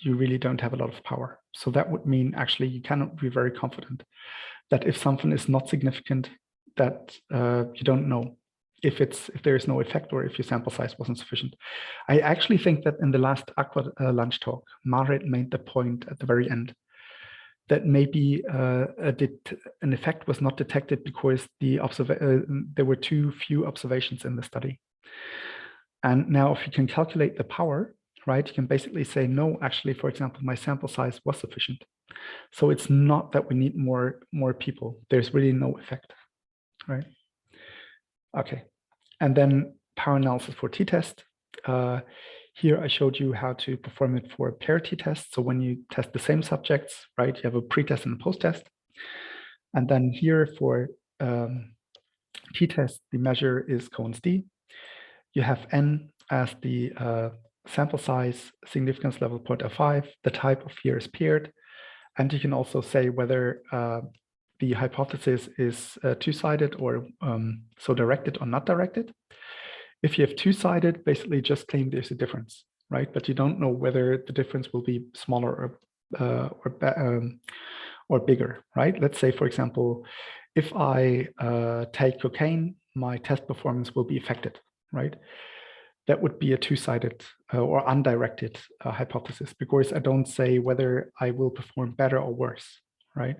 you really don't have a lot of power. So that would mean actually you cannot be very confident that if something is not significant, that you don't know if there is no effect or if your sample size wasn't sufficient. I actually think that in the last AcqVA lunch talk, Marit made the point at the very end that maybe an effect was not detected because there were too few observations in the study. And now if you can calculate the power, right, you can basically say, no, actually, for example, my sample size was sufficient. So it's not that we need more people. There's really no effect, right? Okay, and then power analysis for t-test. Here I showed you how to perform it for pair t-test. So when you test the same subjects, right, you have a pre-test and a post-test. And then here for t-test, the measure is Cohen's d. You have n as the sample size, significance level 0.05. The type of here is paired. And you can also say whether the hypothesis is two-sided or so directed or not directed. If you have two-sided, basically just claim there's a difference, right? But you don't know whether the difference will be smaller or bigger, right? Let's say, for example, if I take cocaine, my test performance will be affected, right? That would be a two-sided or undirected hypothesis, because I don't say whether I will perform better or worse, right?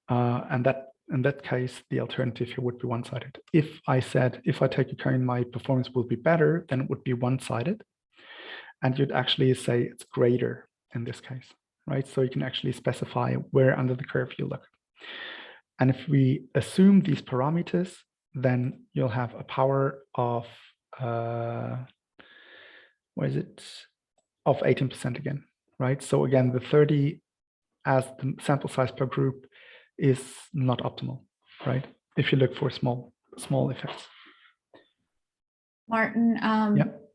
And that in that case, the alternative here would be one-sided. If I said, if I take cocaine, my performance will be better, then it would be one-sided. And you'd actually say it's greater in this case, right? So you can actually specify where under the curve you look. And if we assume these parameters, then you'll have a power of, what is it? Of 18% again, right? So again, the 30 as the sample size per group is not optimal, right? If you look for small effects. Martin,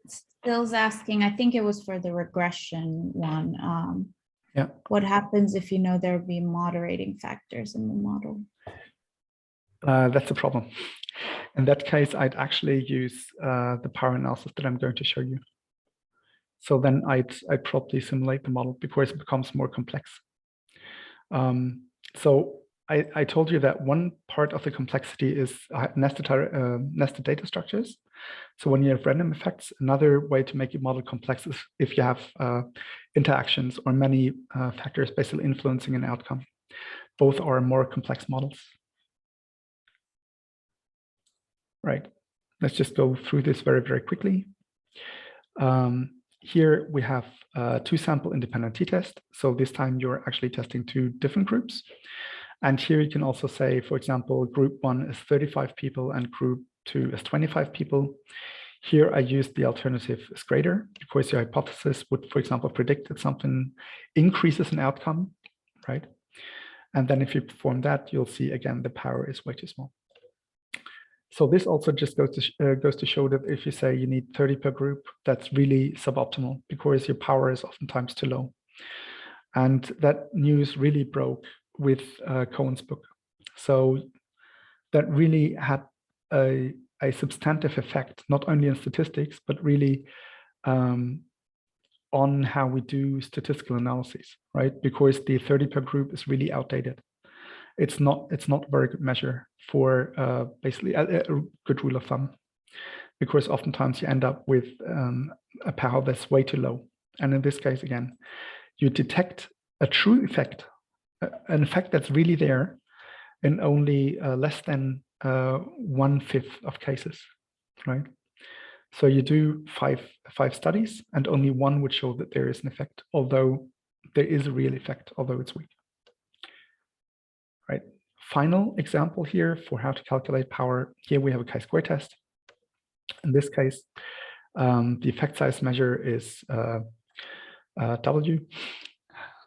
Still's asking, I think it was for the regression one. Yeah. What happens if you know there will be moderating factors in the model? That's a problem. In that case, I'd actually use the power analysis that I'm going to show you. So then I'd probably simulate the model because it becomes more complex. So I told you that one part of the complexity is nested data structures. So when you have random effects, another way to make your model complex is if you have interactions or many factors basically influencing an outcome. Both are more complex models. Right. Let's just go through this very, very quickly. Here we have two sample independent t-test. So this time you're actually testing two different groups. And here you can also say, for example, group 1 is 35 people and group 2 is 25 people. Here I used the alternative is greater because your hypothesis would, for example, predict that something increases in outcome, right? And then if you perform that, you'll see again, the power is way too small. So this also just goes to show that if you say you need 30 per group, that's really suboptimal because your power is oftentimes too low. And that news really broke with Cohen's book. So that really had a substantive effect, not only in statistics, but really on how we do statistical analyses, right? Because the 30 per group is really outdated. It's not a very good measure for basically a good rule of thumb, because oftentimes you end up with a power that's way too low. And in this case, again, you detect a true effect, an effect that's really there in only less than 1/5 of cases, right? So you do five studies and only one would show that there is an effect, although there is a real effect, although it's weak, right? Final example here for how to calculate power. Here we have a chi-square test. In this case, the effect size measure is W.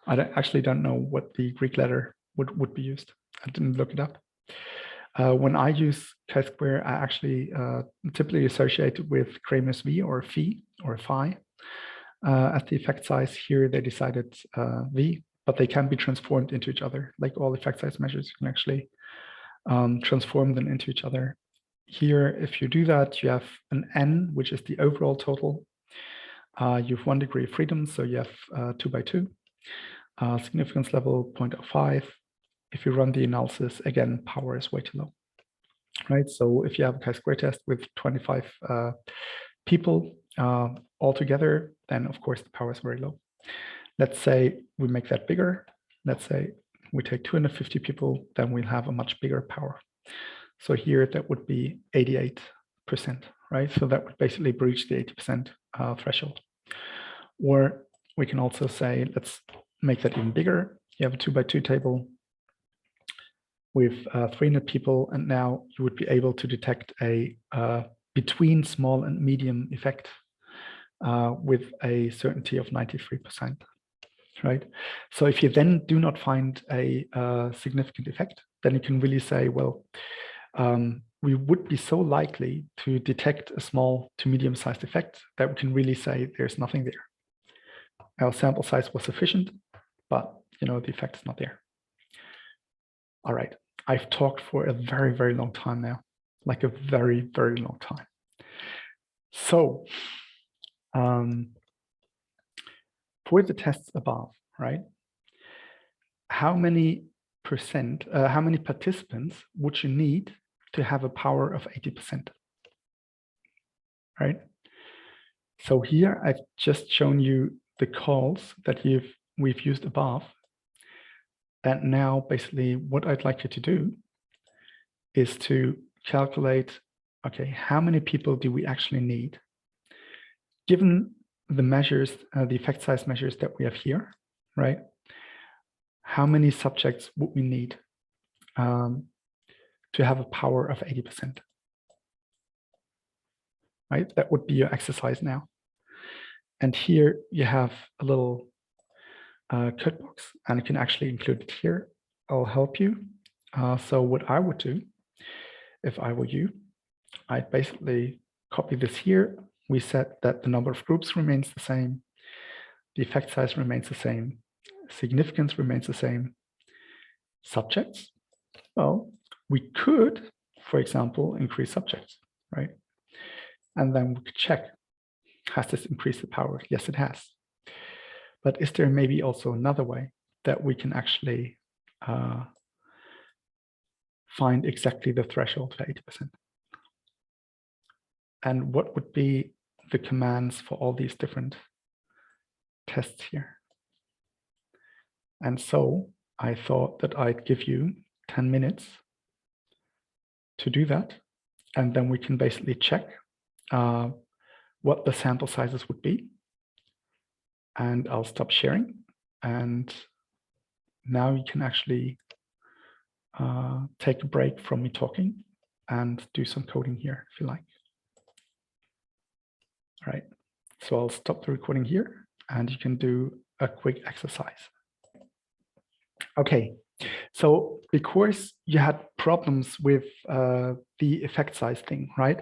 I actually don't know what the Greek letter would be used. I didn't look it up. When I use chi-square, I actually typically associate it with Kramer's V or phi or phi as the effect size. Here they decided V, but they can be transformed into each other. Like all effect size measures, you can actually transform them into each other. Here, if you do that, you have an N, which is the overall total. You have 1 degree of freedom, so you have 2 by 2. Significance level 0.05. If you run the analysis, again, power is way too low, right? So if you have a chi-square test with 25 people altogether, then of course the power is very low. Let's say we make that bigger. Let's say we take 250 people, then we'll have a much bigger power. So here that would be 88%, right? So that would basically breach the 80% threshold. Or we can also say, let's make that even bigger. You have a 2 by 2 table with 300 people, and now you would be able to detect a between small and medium effect with a certainty of 93%, right? So if you then do not find a significant effect, then you can really say, well, we would be so likely to detect a small to medium-sized effect that we can really say there's nothing there. Our sample size was sufficient, but the effect is not there. All right, I've talked for a very, very long time now, like a very, very long time. So for the tests above, right? How many participants would you need to have a power of 80%, right? So here I've just shown you the calls that we've used above. And now basically what I'd like you to do is to calculate, okay, how many people do we actually need? Given the measures, the effect size measures that we have here, right? How many subjects would we need to have a power of 80%? Right, that would be your exercise now. And here you have a little code box, and you can actually include it here. I'll help you. So what I would do, if I were you, I'd basically copy this here. We said that the number of groups remains the same. The effect size remains the same. Significance remains the same. Subjects, well, we could, for example, increase subjects, right? And then we could check, has this increased the power? Yes, it has. But is there maybe also another way that we can actually find exactly the threshold for 80%? And what would be the commands for all these different tests here? And so I thought that I'd give you 10 minutes to do that. And then we can basically check what the sample sizes would be. And I'll stop sharing. And now you can actually take a break from me talking and do some coding here if you like. All right, so I'll stop the recording here and you can do a quick exercise. Okay, so because you had problems with the effect size thing, right?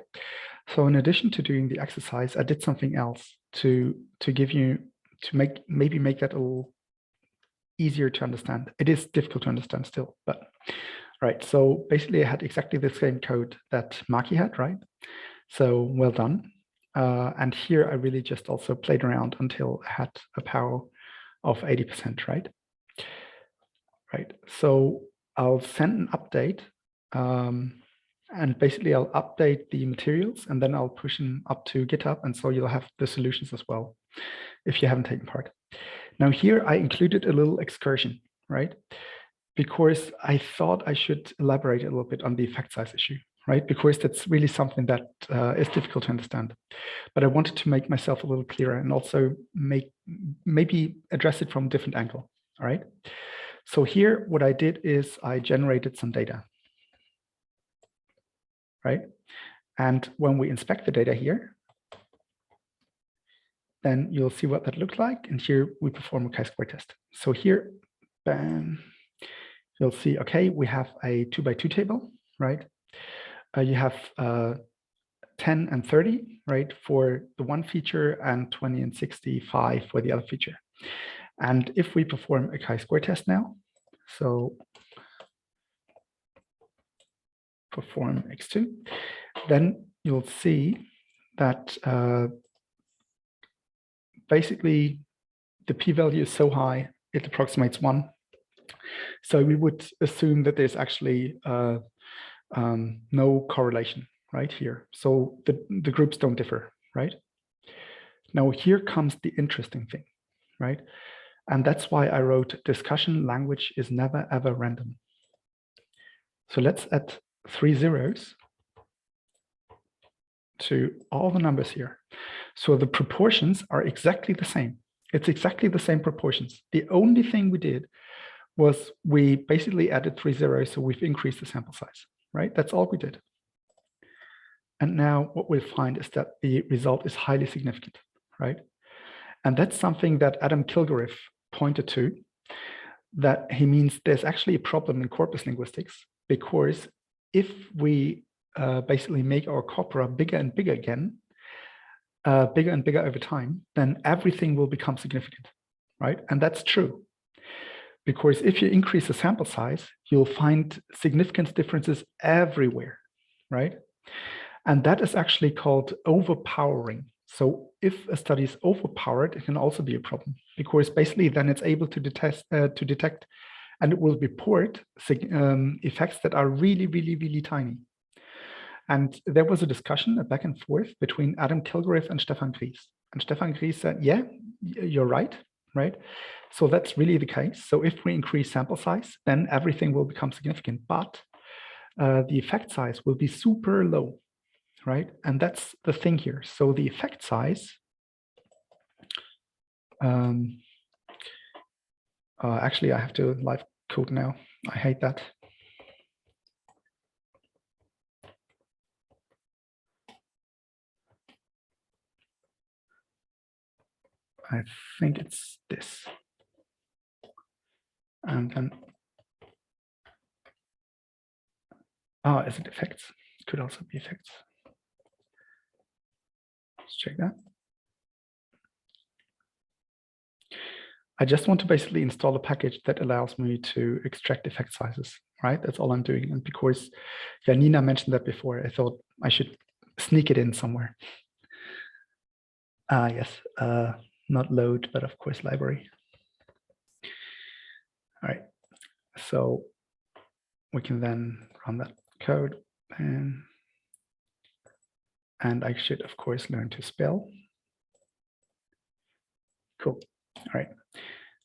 So in addition to doing the exercise, I did something else to give you, to maybe make that a little easier to understand. It is difficult to understand still, but right? So basically I had exactly the same code that Maki had, right? So well done. And here I really just also played around until I had a power of 80%, right? Right, so I'll send an update, and basically I'll update the materials, and then I'll push them up to GitHub, and so you'll have the solutions as well, if you haven't taken part. Now here I included a little excursion, right? Because I thought I should elaborate a little bit on the effect size issue, right? Because that's really something that is difficult to understand. But I wanted to make myself a little clearer and also maybe address it from a different angle, all right? So here, what I did is I generated some data, right? And when we inspect the data here, then you'll see what that looks like. And here we perform a chi-square test. So here, bam, you'll see, okay, we have a 2x2 table, right? You have 10 and 30, right, for the one feature, and 20 and 65 for the other feature. And if we perform a chi-square test now, so perform x2, then you'll see that basically the p-value is so high, it approximates 1. So we would assume that there's actually no correlation right here. So the groups don't differ, right? Now here comes the interesting thing, right? And that's why I wrote discussion language is never ever random. So let's add 3 zeros to all the numbers here. So the proportions are exactly the same. It's exactly the same proportions. The only thing we did was we basically added 3 zeros, so we've increased the sample size, right? That's all we did. And now what we'll find is that the result is highly significant, right? And that's something that Adam Kilgariff pointed to, that he means there's actually a problem in corpus linguistics, because if we basically make our corpora bigger and bigger again, bigger and bigger over time, then everything will become significant, right? And that's true. Because if you increase the sample size, you'll find significant differences everywhere, right? And that is actually called overpowering. So if a study is overpowered, it can also be a problem, because basically then it's able to detect, and it will report effects that are really, really, really tiny. And there was a discussion, a back and forth between Adam Kilgariff and Stefan Gries. And Stefan Gries said, yeah, you're right, right? So that's really the case. So if we increase sample size, then everything will become significant, but the effect size will be super low, right? And that's the thing here. So the effect size, actually I have to live code now. I hate that. I think it's this. And then, is it effects? It could also be effects. Let's check that. I just want to basically install a package that allows me to extract effect sizes, right? That's all I'm doing. And because Janina mentioned that before, I thought I should sneak it in somewhere. Yes, not load, but of course library. All right, so we can then run that code, and I should of course learn to spell. Cool. All right,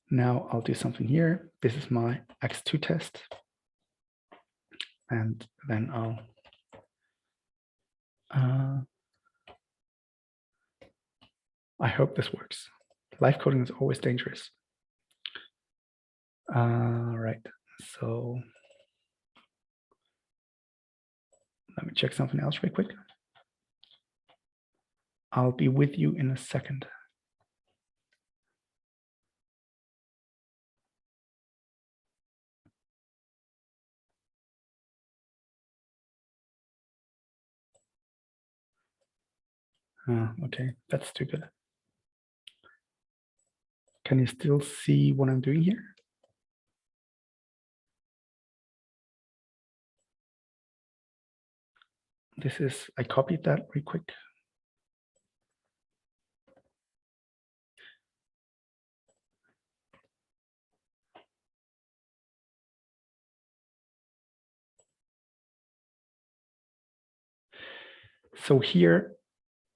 now I'll do something here. This is my x2 test, and then I'll I hope this works. Live coding is always dangerous. Right, so let me check something else real quick. I'll be with you in a second. Okay, that's stupid. Can you still see what I'm doing here? this is, I copied that real quick. So here,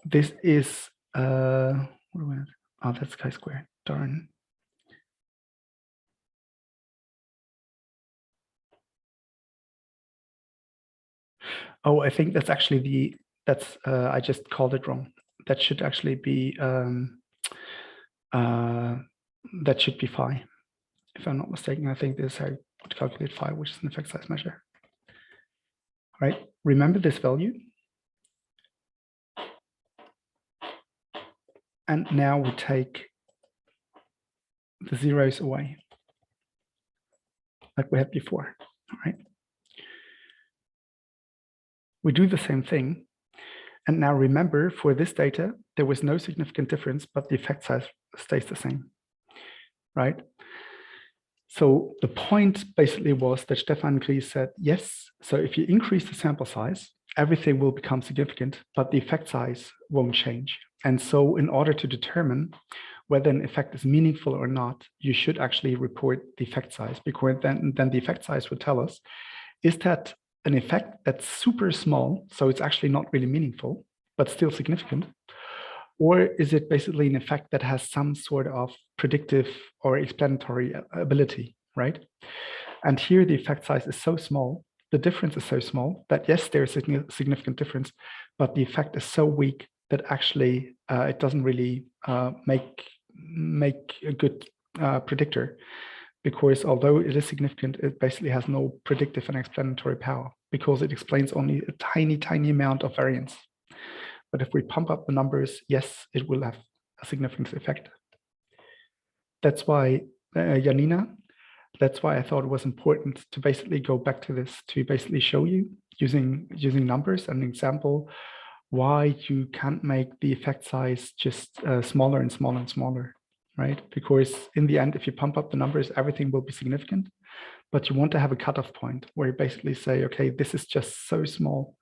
this is, what do I have? Oh, that's chi-square, darn. Oh, I think that's actually I just called it wrong. That should actually be, that should be phi. If I'm not mistaken, I think this is how you would calculate phi, which is an effect size measure. All right, remember this value. And now we take the zeros away, like we had before, all right? We do the same thing. And now remember, for this data, there was no significant difference, but the effect size stays the same, right? So the point basically was that Stefan Gries said, yes, so if you increase the sample size, everything will become significant, but the effect size won't change. And so in order to determine whether an effect is meaningful or not, you should actually report the effect size, because then the effect size would tell us, is that an effect that's super small, so it's actually not really meaningful, but still significant? Or is it basically an effect that has some sort of predictive or explanatory ability, right? And here the effect size is so small, the difference is so small that yes, there's a significant difference, but the effect is so weak that actually it doesn't really make a good predictor, because although it is significant, it basically has no predictive and explanatory power because it explains only a tiny, tiny amount of variance. But if we pump up the numbers, yes, it will have a significant effect. That's why, Janina, that's why I thought it was important to basically go back to this, to basically show you using numbers and an example why you can't make the effect size just smaller and smaller and smaller, right? Because in the end, if you pump up the numbers, everything will be significant, but you want to have a cutoff point where you basically say, okay, this is just so small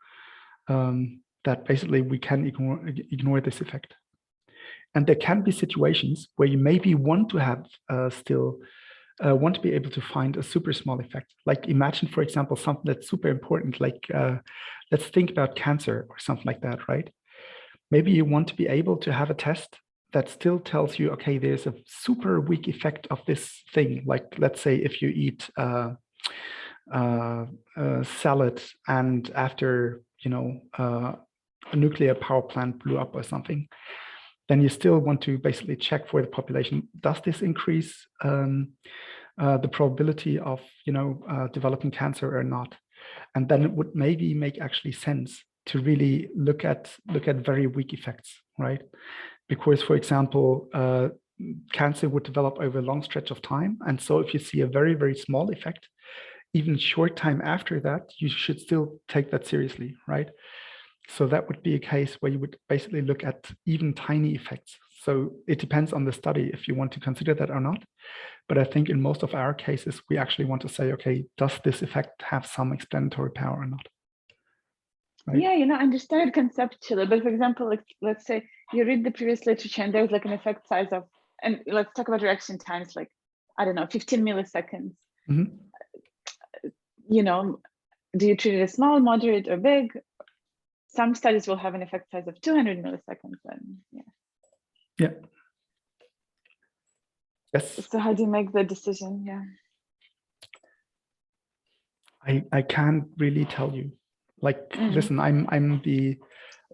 that basically we can ignore this effect. And there can be situations where you maybe want to have want to be able to find a super small effect. Like imagine, for example, something that's super important, like let's think about cancer or something like that, right? Maybe you want to be able to have a test that still tells you, okay, there's a super weak effect of this thing. Like, let's say if you eat salad and after, a nuclear power plant blew up or something, then you still want to basically check for the population. Does this increase the probability of, developing cancer or not? And then it would maybe make actually sense to really look at very weak effects, right? Because, for example, cancer would develop over a long stretch of time. And so if you see a very, very small effect, even short time after that, you should still take that seriously, right? So that would be a case where you would basically look at even tiny effects. So it depends on the study if you want to consider that or not. But I think in most of our cases, we actually want to say, okay, does this effect have some explanatory power or not? Right? Yeah, I understand conceptually, but for example, like, let's say you read the previous literature and there's like an effect size of, and let's talk about reaction times, like, I don't know, 15 milliseconds. Mm-hmm. Do you treat it as small, moderate, or big? Some studies will have an effect size of 200 milliseconds. And yeah. Yes. So how do you make the decision? Yeah. I can't really tell you. Like, listen, I'm the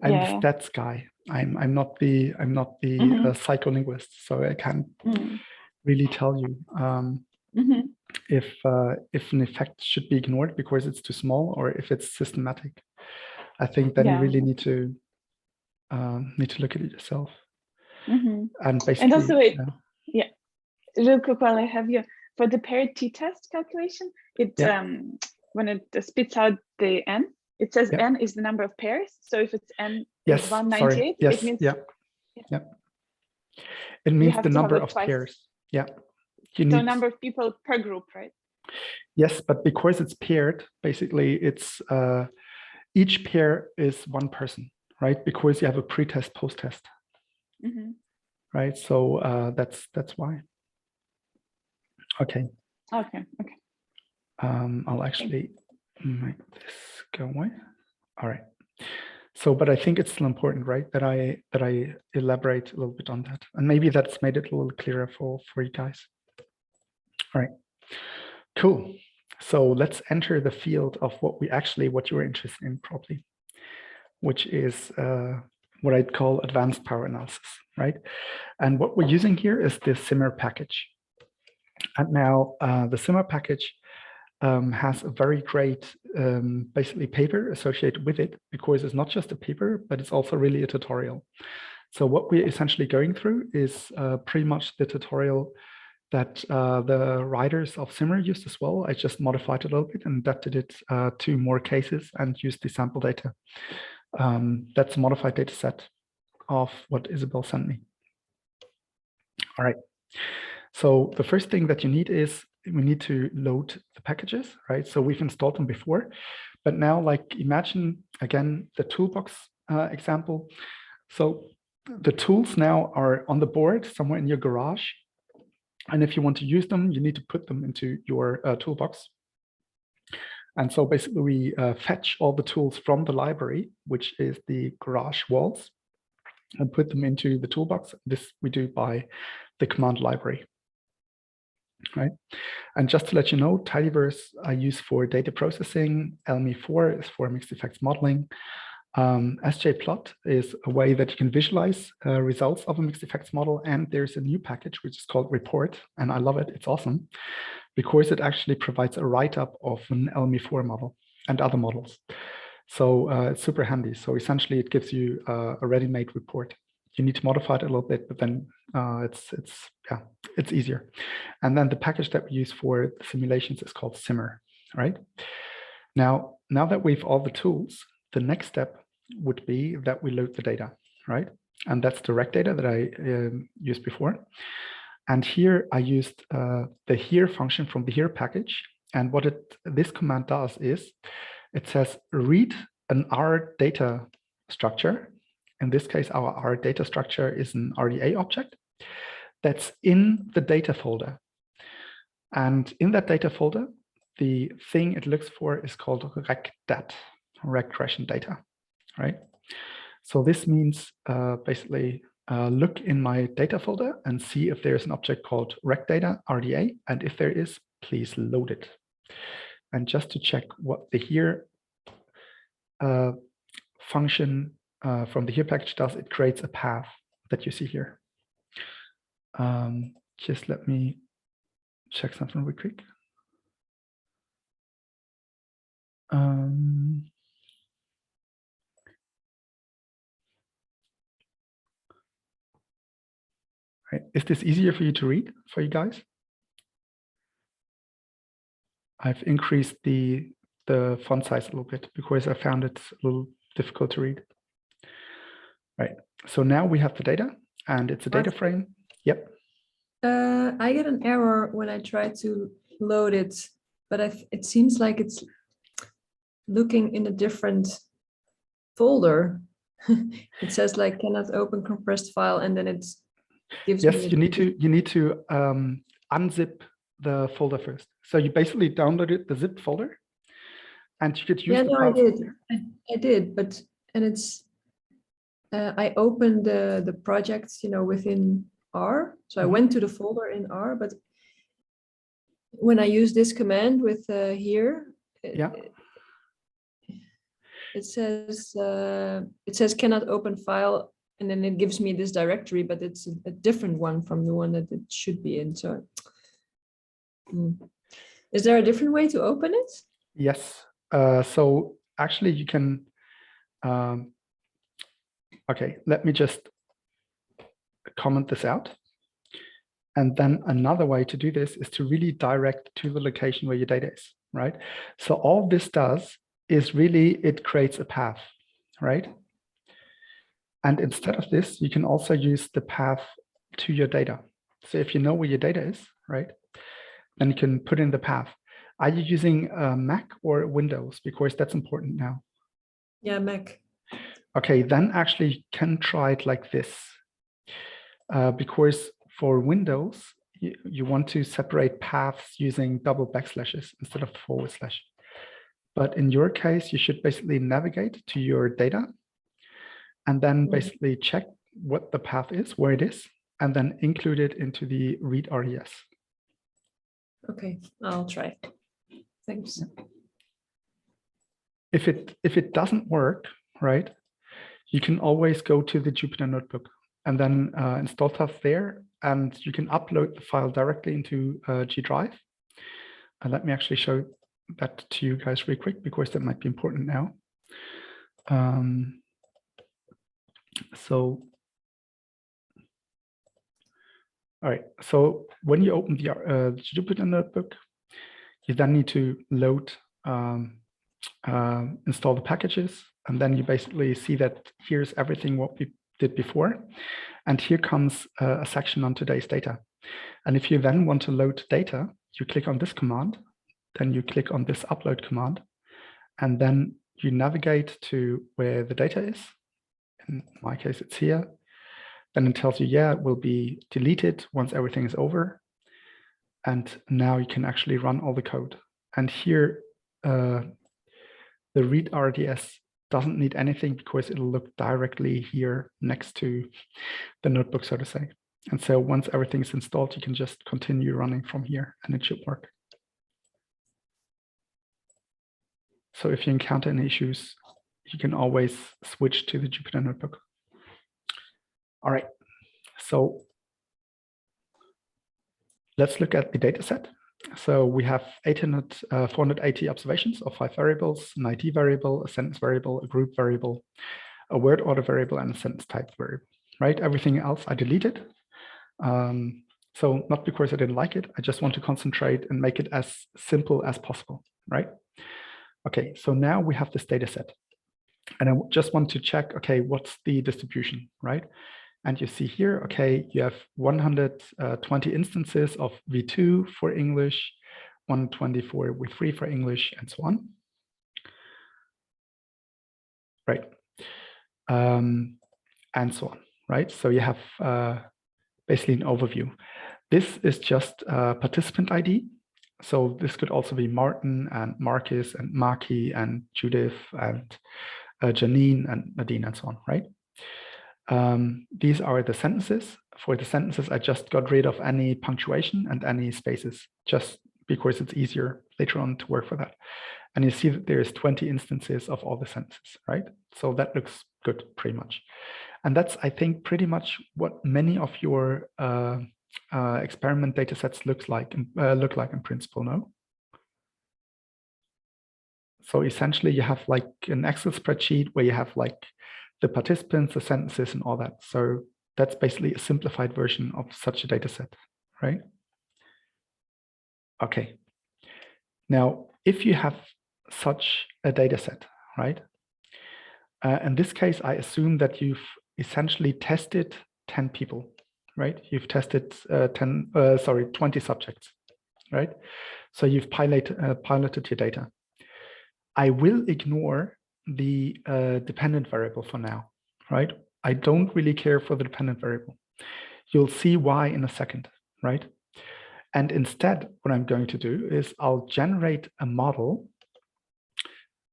stats guy. I'm not the psycholinguist, so I can't really tell you if an effect should be ignored because it's too small or if it's systematic. I think then you really need to look at it yourself. And basically, and also real quick while I have you, for the paired t-test calculation, it when it spits out the n, it says n is the number of pairs. So if it's n is 198, it means it means the number of pairs. Yeah. So number of people per group, right? Yes, but because it's paired, basically it's each pair is one person, right? Because you have a pre-test, post-test, right? So that's why. Okay. Okay. I'll actually make this go away. All right. So, but I think it's still important, right, that I elaborate a little bit on that, and maybe that's made it a little clearer for you guys. All right. Cool. So let's enter the field of what you're interested in probably, which is what I'd call advanced power analysis, right? And what we're using here is the simr package. And now the simr package has a very great basically paper associated with it, because it's not just a paper, but it's also really a tutorial. So what we're essentially going through is pretty much the tutorial that the writers of simr used as well. I just modified it a little bit and adapted it to more cases and used the sample data. That's a modified data set of what Isabel sent me. All right. So the first thing that you need is we need to load the packages, right? So we've installed them before, but now, like, imagine again the toolbox example. So the tools now are on the board somewhere in your garage, and if you want to use them, you need to put them into your toolbox. And so basically we fetch all the tools from the library, which is the garage walls, and put them into the toolbox. This we do by the command library, right? And just to let you know, tidyverse I use for data processing. LME4 is for mixed effects modeling. SJplot is a way that you can visualize results of a mixed effects model. And there's a new package which is called report, and I love it. It's awesome because it actually provides a write-up of an LME4 model and other models. So it's super handy. So essentially it gives you a ready-made report. You need to modify it a little bit, but then it's easier. And then the package that we use for the simulations is called simr, right? Now that we've all the tools, the next step would be that we load the data, right? And that's direct data that I used before. And here I used the here function from the here package. And what this command does is it says read an R data structure. In this case, our R data structure is an RDA object that's in the data folder. And in that data folder, the thing it looks for is called regdat, regression data, right? So this means basically look in my data folder and see if there's an object called regdata RDA, and if there is, please load it. And just to check what the here function from the here package does, it creates a path that you see here. Just let me check something real quick. Right. Is this easier for you to read for you guys? I've increased the font size a little bit because I found it a little difficult to read. Right. So now we have the data, and it's a data frame. Yep. I get an error when I try to load it, but it seems like it's looking in a different folder. It says like cannot open compressed file, and then it gives me you need to unzip the folder first. So you basically downloaded the zip folder, and you could use the I did, but it's I opened the projects, within R. So I went to the folder in R, but when I use this command with here, it says cannot open file, and then it gives me this directory, but it's a different one from the one that it should be in. So is there a different way to open it? Yes. So actually you can, okay, let me just comment this out. And then another way to do this is to really direct to the location where your data is, right? So all this does is really, it creates a path, right? And instead of this, you can also use the path to your data. So if you know where your data is, right, then you can put in the path. Are you using Mac or Windows? Because that's important now. Yeah, Mac. Okay, then actually you can try it like this. Because for Windows, you want to separate paths using double backslashes instead of forward slash. But in your case, you should basically navigate to your data and then basically check what the path is, where it is, and then include it into the read RDS. Okay, I'll try. Thanks. If it doesn't work, right, you can always go to the Jupyter Notebook and then install stuff there, and you can upload the file directly into G Drive. And let me actually show that to you guys real quick, because that might be important now. So, all right, so when you open the Jupyter Notebook, you then need to load, install the packages, and then you basically see that here's everything what we did before. And here comes a section on today's data. And if you then want to load data, you click on this command, then you click on this upload command, and then you navigate to where the data is. In my case, it's here. Then it tells you, yeah, it will be deleted once everything is over. And now you can actually run all the code. And here, the read RDS doesn't need anything because it'll look directly here next to the notebook, so to say. And so once everything is installed, you can just continue running from here and it should work. So if you encounter any issues, you can always switch to the Jupyter Notebook. All right, so let's look at the data set. So we have 480 observations of 5 variables, an ID variable, a sentence variable, a group variable, a word order variable, and a sentence type variable, right? Everything else I deleted. So not because I didn't like it, I just want to concentrate and make it as simple as possible, right? Okay, so now we have this data set. And I just want to check, okay, what's the distribution, right? And you see here, okay, you have 120 instances of V2 for English, 124 with V3 for English, and so on. Right. And so on, right? So you have basically an overview. This is just participant ID. So this could also be Martin and Marcus and Maki and Judith and Janine and Nadine and so on, right? These are the sentences. For the sentences, I just got rid of any punctuation and any spaces, just because it's easier later on to work for that. And you see that there's 20 instances of all the sentences, right? So that looks good, pretty much. And that's, I think, pretty much what many of your experiment data sets look like in principle, no? So essentially, you have like an Excel spreadsheet where you have like the participants, the sentences, and all that. So that's basically a simplified version of such a data set, right? Okay. Now, if you have such a data set, right? In this case, I assume that you've essentially tested 10 people, right? You've tested 20 subjects, right? So you've piloted your data. I will ignore the dependent variable for now, right? I don't really care for the dependent variable. You'll see why in a second, right? And instead, what I'm going to do is I'll generate a model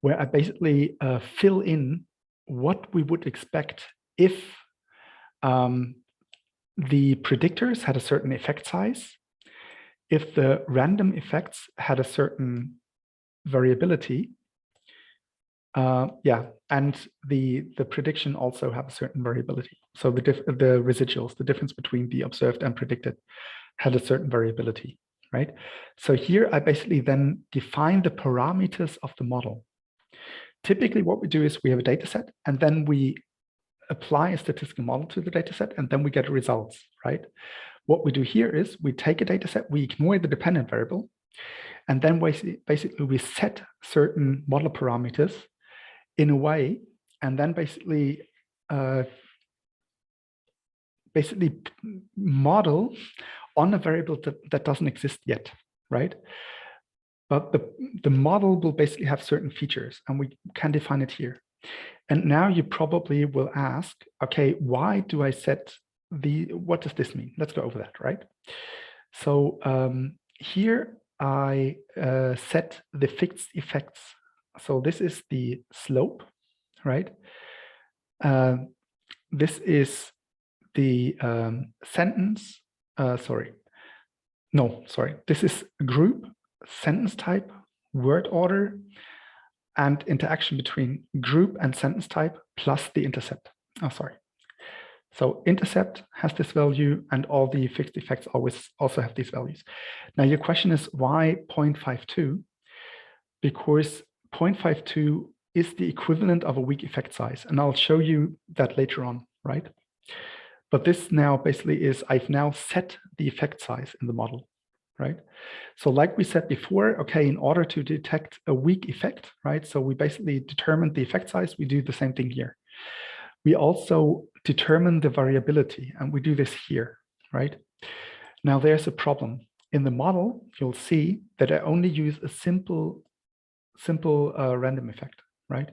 where I basically fill in what we would expect if the predictors had a certain effect size, if the random effects had a certain variability, and the prediction also have a certain variability. So the residuals, the difference between the observed and predicted, had a certain variability, right? So here I basically then define the parameters of the model. Typically what we do is we have a data set and then we apply a statistical model to the data set and then we get results, right? What we do here is we take a data set, we ignore the dependent variable, and then basically we set certain model parameters in a way, and then basically model on a variable that doesn't exist yet, right? But the model will basically have certain features, and we can define it here. And now you probably will ask, okay, why do I set what does this mean? Let's go over that, right? So here I set the fixed effects. So this is the slope, right? This is the sentence, this is group, sentence type, word order, and interaction between group and sentence type plus the intercept. So intercept has this value, and all the fixed effects also have these values. Now your question is, why 0.52? Because 0.52 is the equivalent of a weak effect size, and I'll show you that later on, right? But this now basically is, I've now set the effect size in the model, right? So like we said before, okay, in order to detect a weak effect, right? So we basically determined the effect size. We do the same thing here. We also determine the variability, and we do this here, right? Now there's a problem. In the model, you'll see that I only use a simple random effect, right?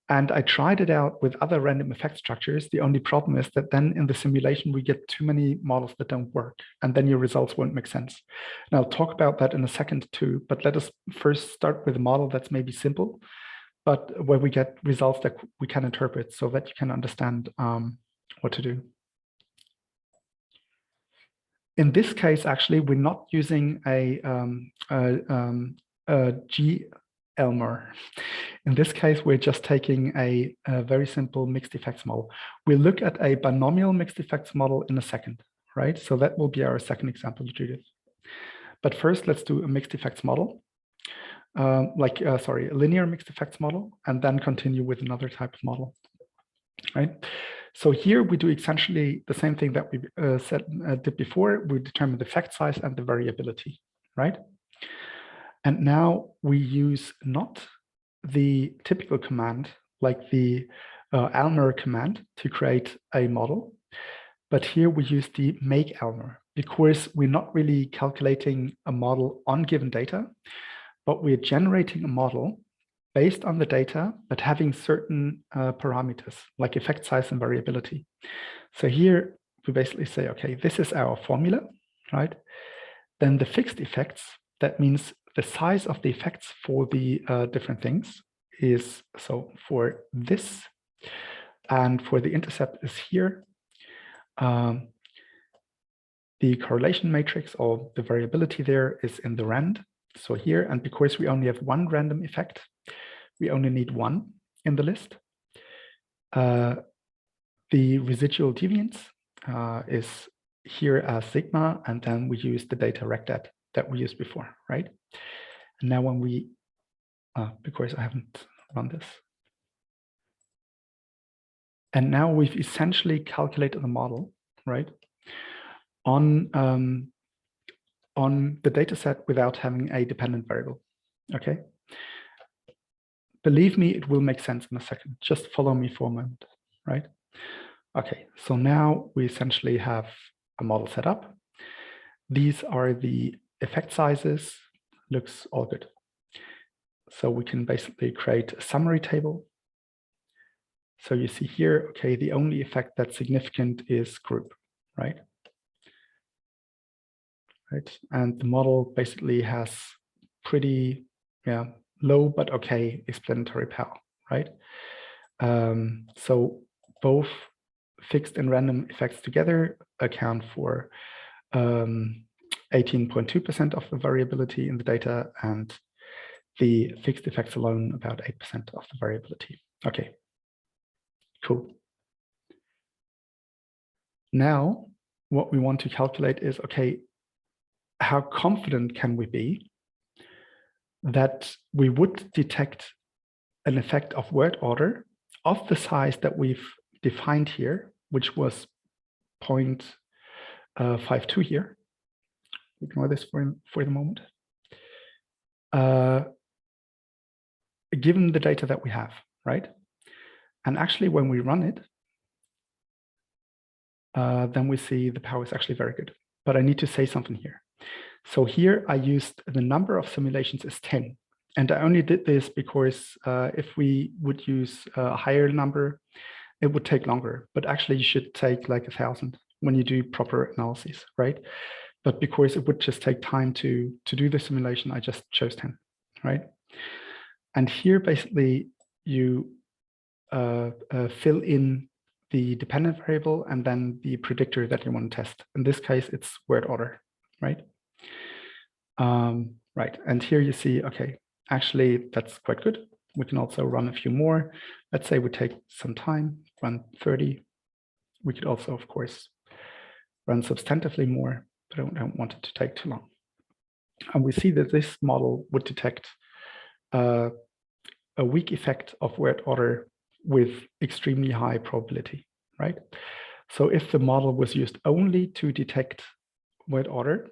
And I tried it out with other random effect structures. The only problem is that then in the simulation, we get too many models that don't work, and then your results won't make sense. And I'll talk about that in a second too, but let us first start with a model that's maybe simple, but where we get results that we can interpret so that you can understand what to do. In this case, actually, we're not using a G-Elmer. In this case, we're just taking a very simple mixed effects model. We'll look at a binomial mixed effects model in a second, right? So that will be our second example, Judith. But first, let's do a mixed effects model, a linear mixed effects model, and then continue with another type of model, right? So here we do essentially the same thing that we did before. We determine the effect size and the variability, right? And now we use not the typical command like the Elmer command to create a model, but here we use the make Elmer, because we're not really calculating a model on given data, but we're generating a model based on the data, but having certain parameters like effect size and variability. So here we basically say, okay, this is our formula, right? Then the fixed effects, that means the size of the effects for the different things is, so for this and for the intercept is here. The correlation matrix or the variability there is in the rand. So here, and because we only have one random effect, we only need one in the list. The residual deviance is here as sigma, and then we use the data recdat that we used before, right? And now when we, because I haven't run this. And now we've essentially calculated the model, right? On the data set without having a dependent variable, okay? Believe me, it will make sense in a second. Just follow me for a moment, right? Okay, so now we essentially have a model set up. These are the effect sizes. Looks all good. So we can basically create a summary table. So you see here, okay, the only effect that's significant is group, right? Right, and the model basically has pretty, low but okay explanatory power, right? So both fixed and random effects together account for 18.2% of the variability in the data, and the fixed effects alone about 8% of the variability. Okay, cool. Now, what we want to calculate is, okay, how confident can we be that we would detect an effect of word order of the size that we've defined here, which was 0.52 here. Ignore this for the moment. Given the data that we have, right? And actually, when we run it, then we see the power is actually very good. But I need to say something here. So here I used the number of simulations is 10. And I only did this because if we would use a higher number, it would take longer. But actually, you should take like 1,000 when you do proper analyses, right? But because it would just take time to do the simulation, I just chose 10, right? And here, basically, you fill in the dependent variable and then the predictor that you want to test. In this case, it's word order, right? Right, and here you see, okay, actually, that's quite good. We can also run a few more. Let's say we take some time, run 30. We could also, of course, run substantively more, but I don't want it to take too long. And we see that this model would detect a weak effect of word order with extremely high probability, right? So if the model was used only to detect word order,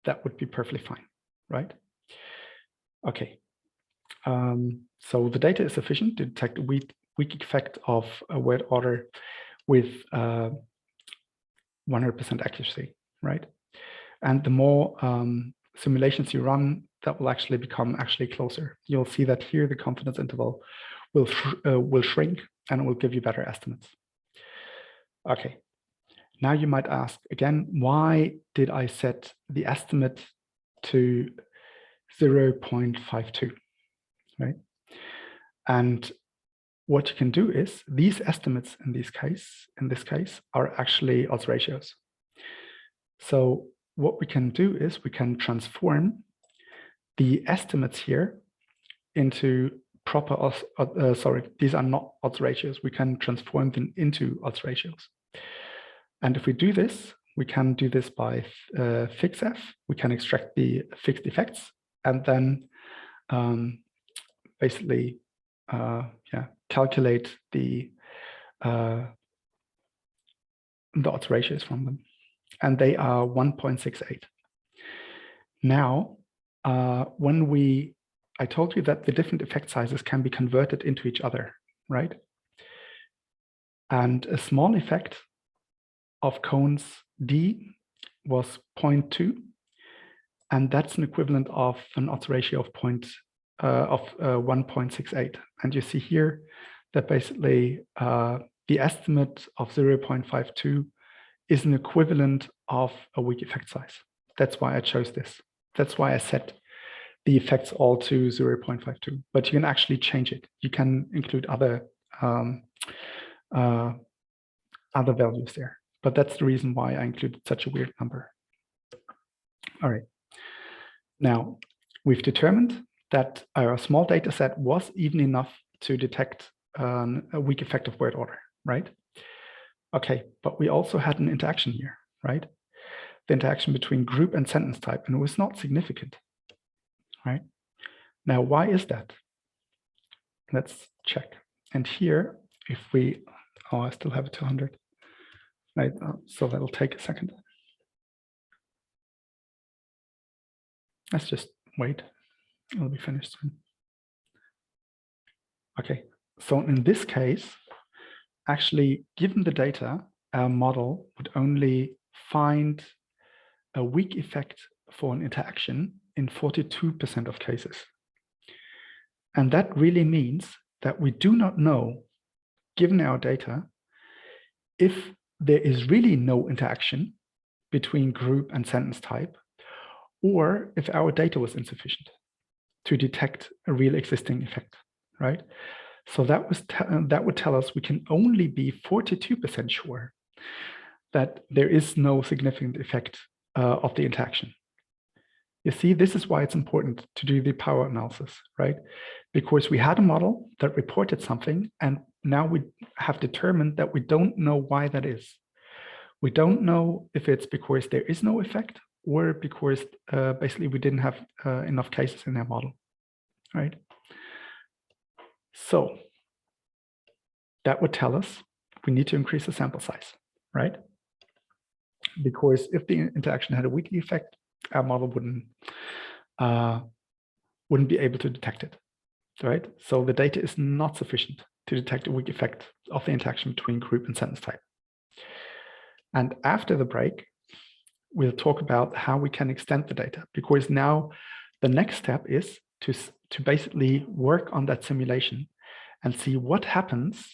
that would be perfectly fine, right? Okay. So the data is sufficient to detect a weak effect of a word order with 100% accuracy, right? And the more simulations you run, that will actually become closer. You'll see that here the confidence interval will shrink and it will give you better estimates. Okay. Now you might ask again, why did I set the estimate to 0.52, right? And what you can do is these estimates in this case are actually odds ratios. So what we can do is we can transform the estimates here into proper these are not odds ratios. We can transform them into odds ratios. And if we do this, we can do this by fixf. We can extract the fixed effects and then basically calculate the odds ratios from them. And they are 1.68. Now, I told you that the different effect sizes can be converted into each other, right? And a small effect of cones D was 0.2, and that's an equivalent of an odds ratio of 1.68. And you see here that basically the estimate of 0.52 is an equivalent of a weak effect size. That's why I chose this. That's why I set the effects all to 0.52. But you can actually change it. You can include other values there. But that's the reason why I included such a weird number. All right. Now, we've determined that our small data set was even enough to detect a weak effect of word order, right? Okay, but we also had an interaction here, right? The interaction between group and sentence type, and it was not significant, right? Now, why is that? Let's check. And here, if we, I still have a 200, right? So that'll take a second. Let's just wait. It'll be finished soon. Okay, so in this case, actually, given the data, our model would only find a weak effect for an interaction in 42% of cases. And that really means that we do not know, given our data, if there is really no interaction between group and sentence type, or if our data was insufficient to detect a real existing effect, right? So that would tell us we can only be 42% sure that there is no significant effect of the interaction. You see, this is why it's important to do the power analysis, right? Because we had a model that reported something, and now we have determined that we don't know why that is. We don't know if it's because there is no effect or because basically we didn't have enough cases in our model, right? So that would tell us we need to increase the sample size, right? Because if the interaction had a weak effect, our model wouldn't be able to detect it, right? So the data is not sufficient to detect a weak effect of the interaction between group and sentence type. And after the break, we'll talk about how we can extend the data, because now the next step is to basically work on that simulation and see what happens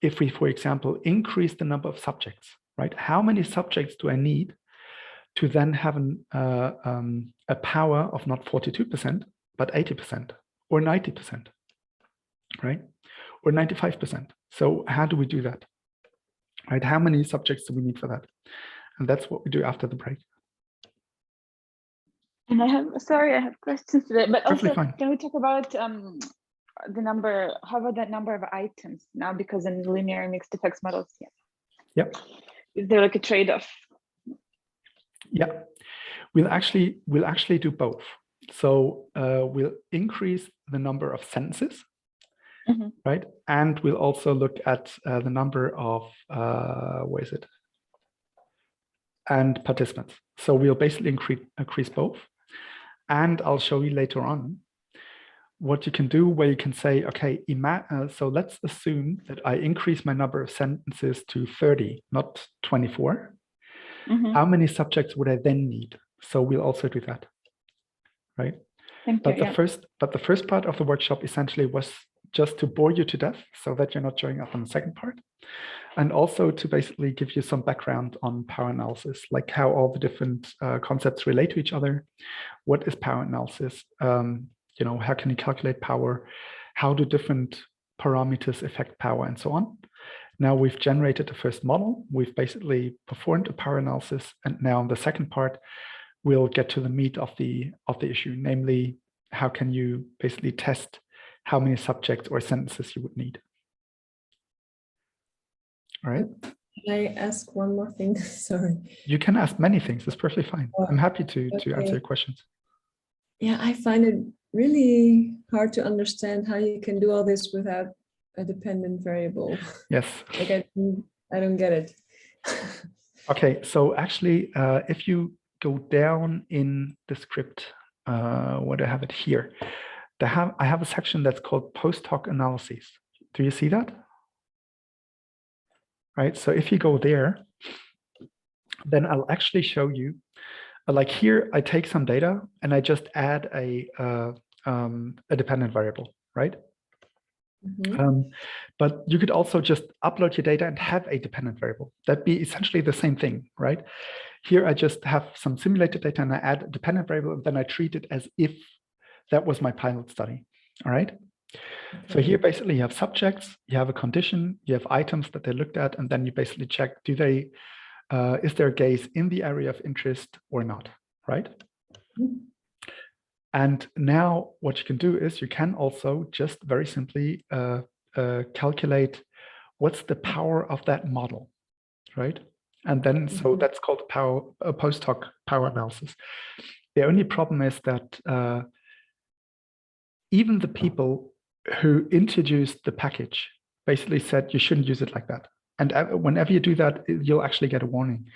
if we, for example, increase the number of subjects, right? How many subjects do I need to then have a power of not 42%, but 80% or 90%, right? Or 95%. So how do we do that, right? How many subjects do we need for that? And that's what we do after the break. And I have questions today, but also fine. Can we talk about the number, how about that number of items now, because in linear mixed effects models, Yep. Is there like a trade-off? Yeah, we'll actually do both. So we'll increase the number of sentences, right? And we'll also look at the number of, where is it? And participants. So we'll basically increase both. And I'll show you later on what you can do, where you can say, okay, so let's assume that I increase my number of sentences to 30, not 24. How many subjects would I then need? So we'll also do that, right? But the first part of the workshop essentially was just to bore you to death so that you're not showing up on the second part. And also to basically give you some background on power analysis, like how all the different concepts relate to each other. What is power analysis? You know, how can you calculate power? How do different parameters affect power and so on? Now we've generated the first model. We've basically performed a power analysis. And now in the second part, we'll get to the meat of the issue, namely, how can you basically test how many subjects or sentences you would need. All right. Can I ask one more thing? Sorry. You can ask many things. It's perfectly fine. I'm happy to answer your questions. Yeah, I find it really hard to understand how you can do all this without a dependent variable. Yes. Like I don't get it. Okay, so actually, if you go down in the script, where do I have it here? I have a section that's called post hoc analyses. Do you see that? Right, so if you go there, then I'll actually show you, like here, I take some data and I just add a dependent variable, right? But you could also just upload your data and have a dependent variable. That'd be essentially the same thing, right? Here, I just have some simulated data and I add a dependent variable, and then I treat it as if that was my pilot study, all right? Okay. So here, basically, you have subjects, you have a condition, you have items that they looked at, and then you basically check, is there a gaze in the area of interest or not, right? And now what you can do is you can also just very simply calculate what's the power of that model, right? And then, so that's called a post hoc power analysis. The only problem is that even the people who introduced the package basically said you shouldn't use it like that. And whenever you do that, you'll actually get a warning.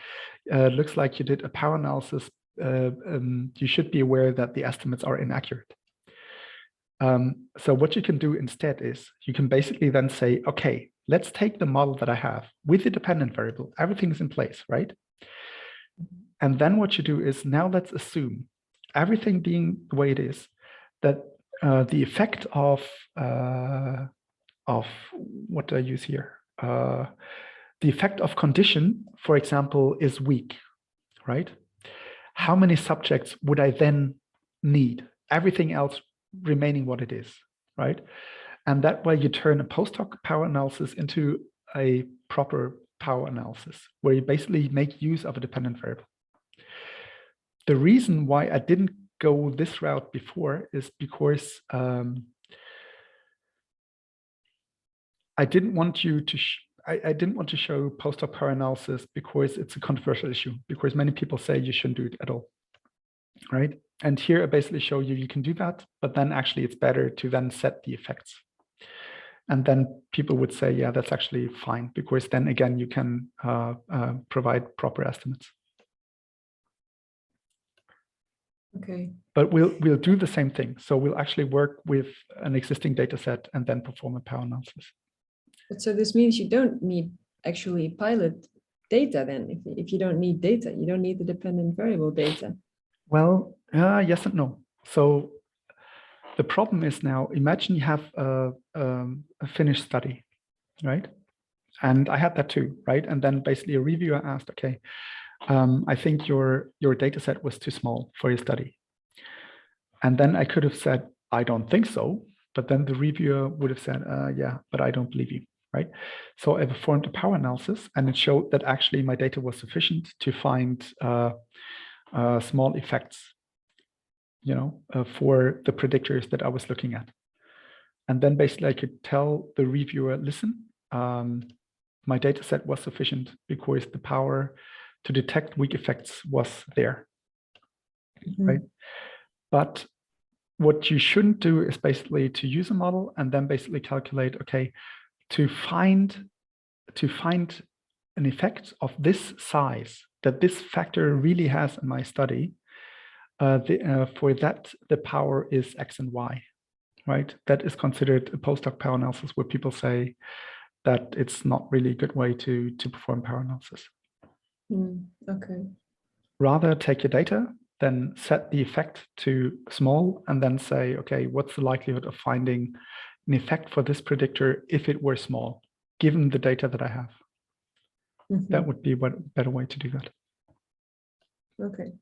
Looks like you did a power analysis. You should be aware that the estimates are inaccurate. So what you can do instead is you can basically then say, okay, let's take the model that I have with the dependent variable. Everything's in place, right? And then what you do is now let's assume everything being the way it is, that the effect of what do I use here? The effect of condition, for example, is weak, right? How many subjects would I then need? Everything else remaining what it is, right? And that way you turn a post hoc power analysis into a proper power analysis, where you basically make use of a dependent variable. The reason why I didn't go this route before is because I didn't want to show post hoc power analysis because it's a controversial issue, because many people say you shouldn't do it at all, right? And here I basically show you can do that, but then actually it's better to then set the effects. And then people would say, yeah, that's actually fine, because then again, you can provide proper estimates. Okay. But we'll do the same thing. So we'll actually work with an existing data set and then perform a power analysis. But so this means you don't need actually pilot data then. If you don't need data, you don't need the dependent variable data. Well, yes and no. So the problem is now, imagine you have a finished study, right? And I had that too, right? And then basically a reviewer asked, okay, I think your data set was too small for your study. And then I could have said, I don't think so. But then the reviewer would have said, yeah, but I don't believe you, right? So I performed a power analysis, and it showed that actually my data was sufficient to find small effects, for the predictors that I was looking at. And then basically I could tell the reviewer, listen, my data set was sufficient because the power to detect weak effects was there, right? But what you shouldn't do is basically to use a model and then basically calculate, okay, to find an effect of this size that this factor really has in my study, for that, the power is X and Y, right? That is considered a post hoc power analysis, where people say that it's not really a good way to perform power analysis. Okay. Rather take your data, then set the effect to small, and then say, okay, what's the likelihood of finding an effect for this predictor if it were small, given the data that I have? That would be a better way to do that. Okay.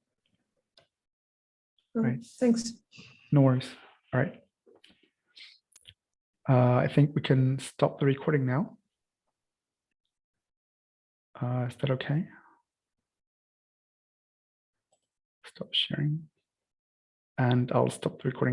Right. Thanks. No worries. All right. I think we can stop the recording now. Is that okay? Stop sharing. And I'll stop the recording.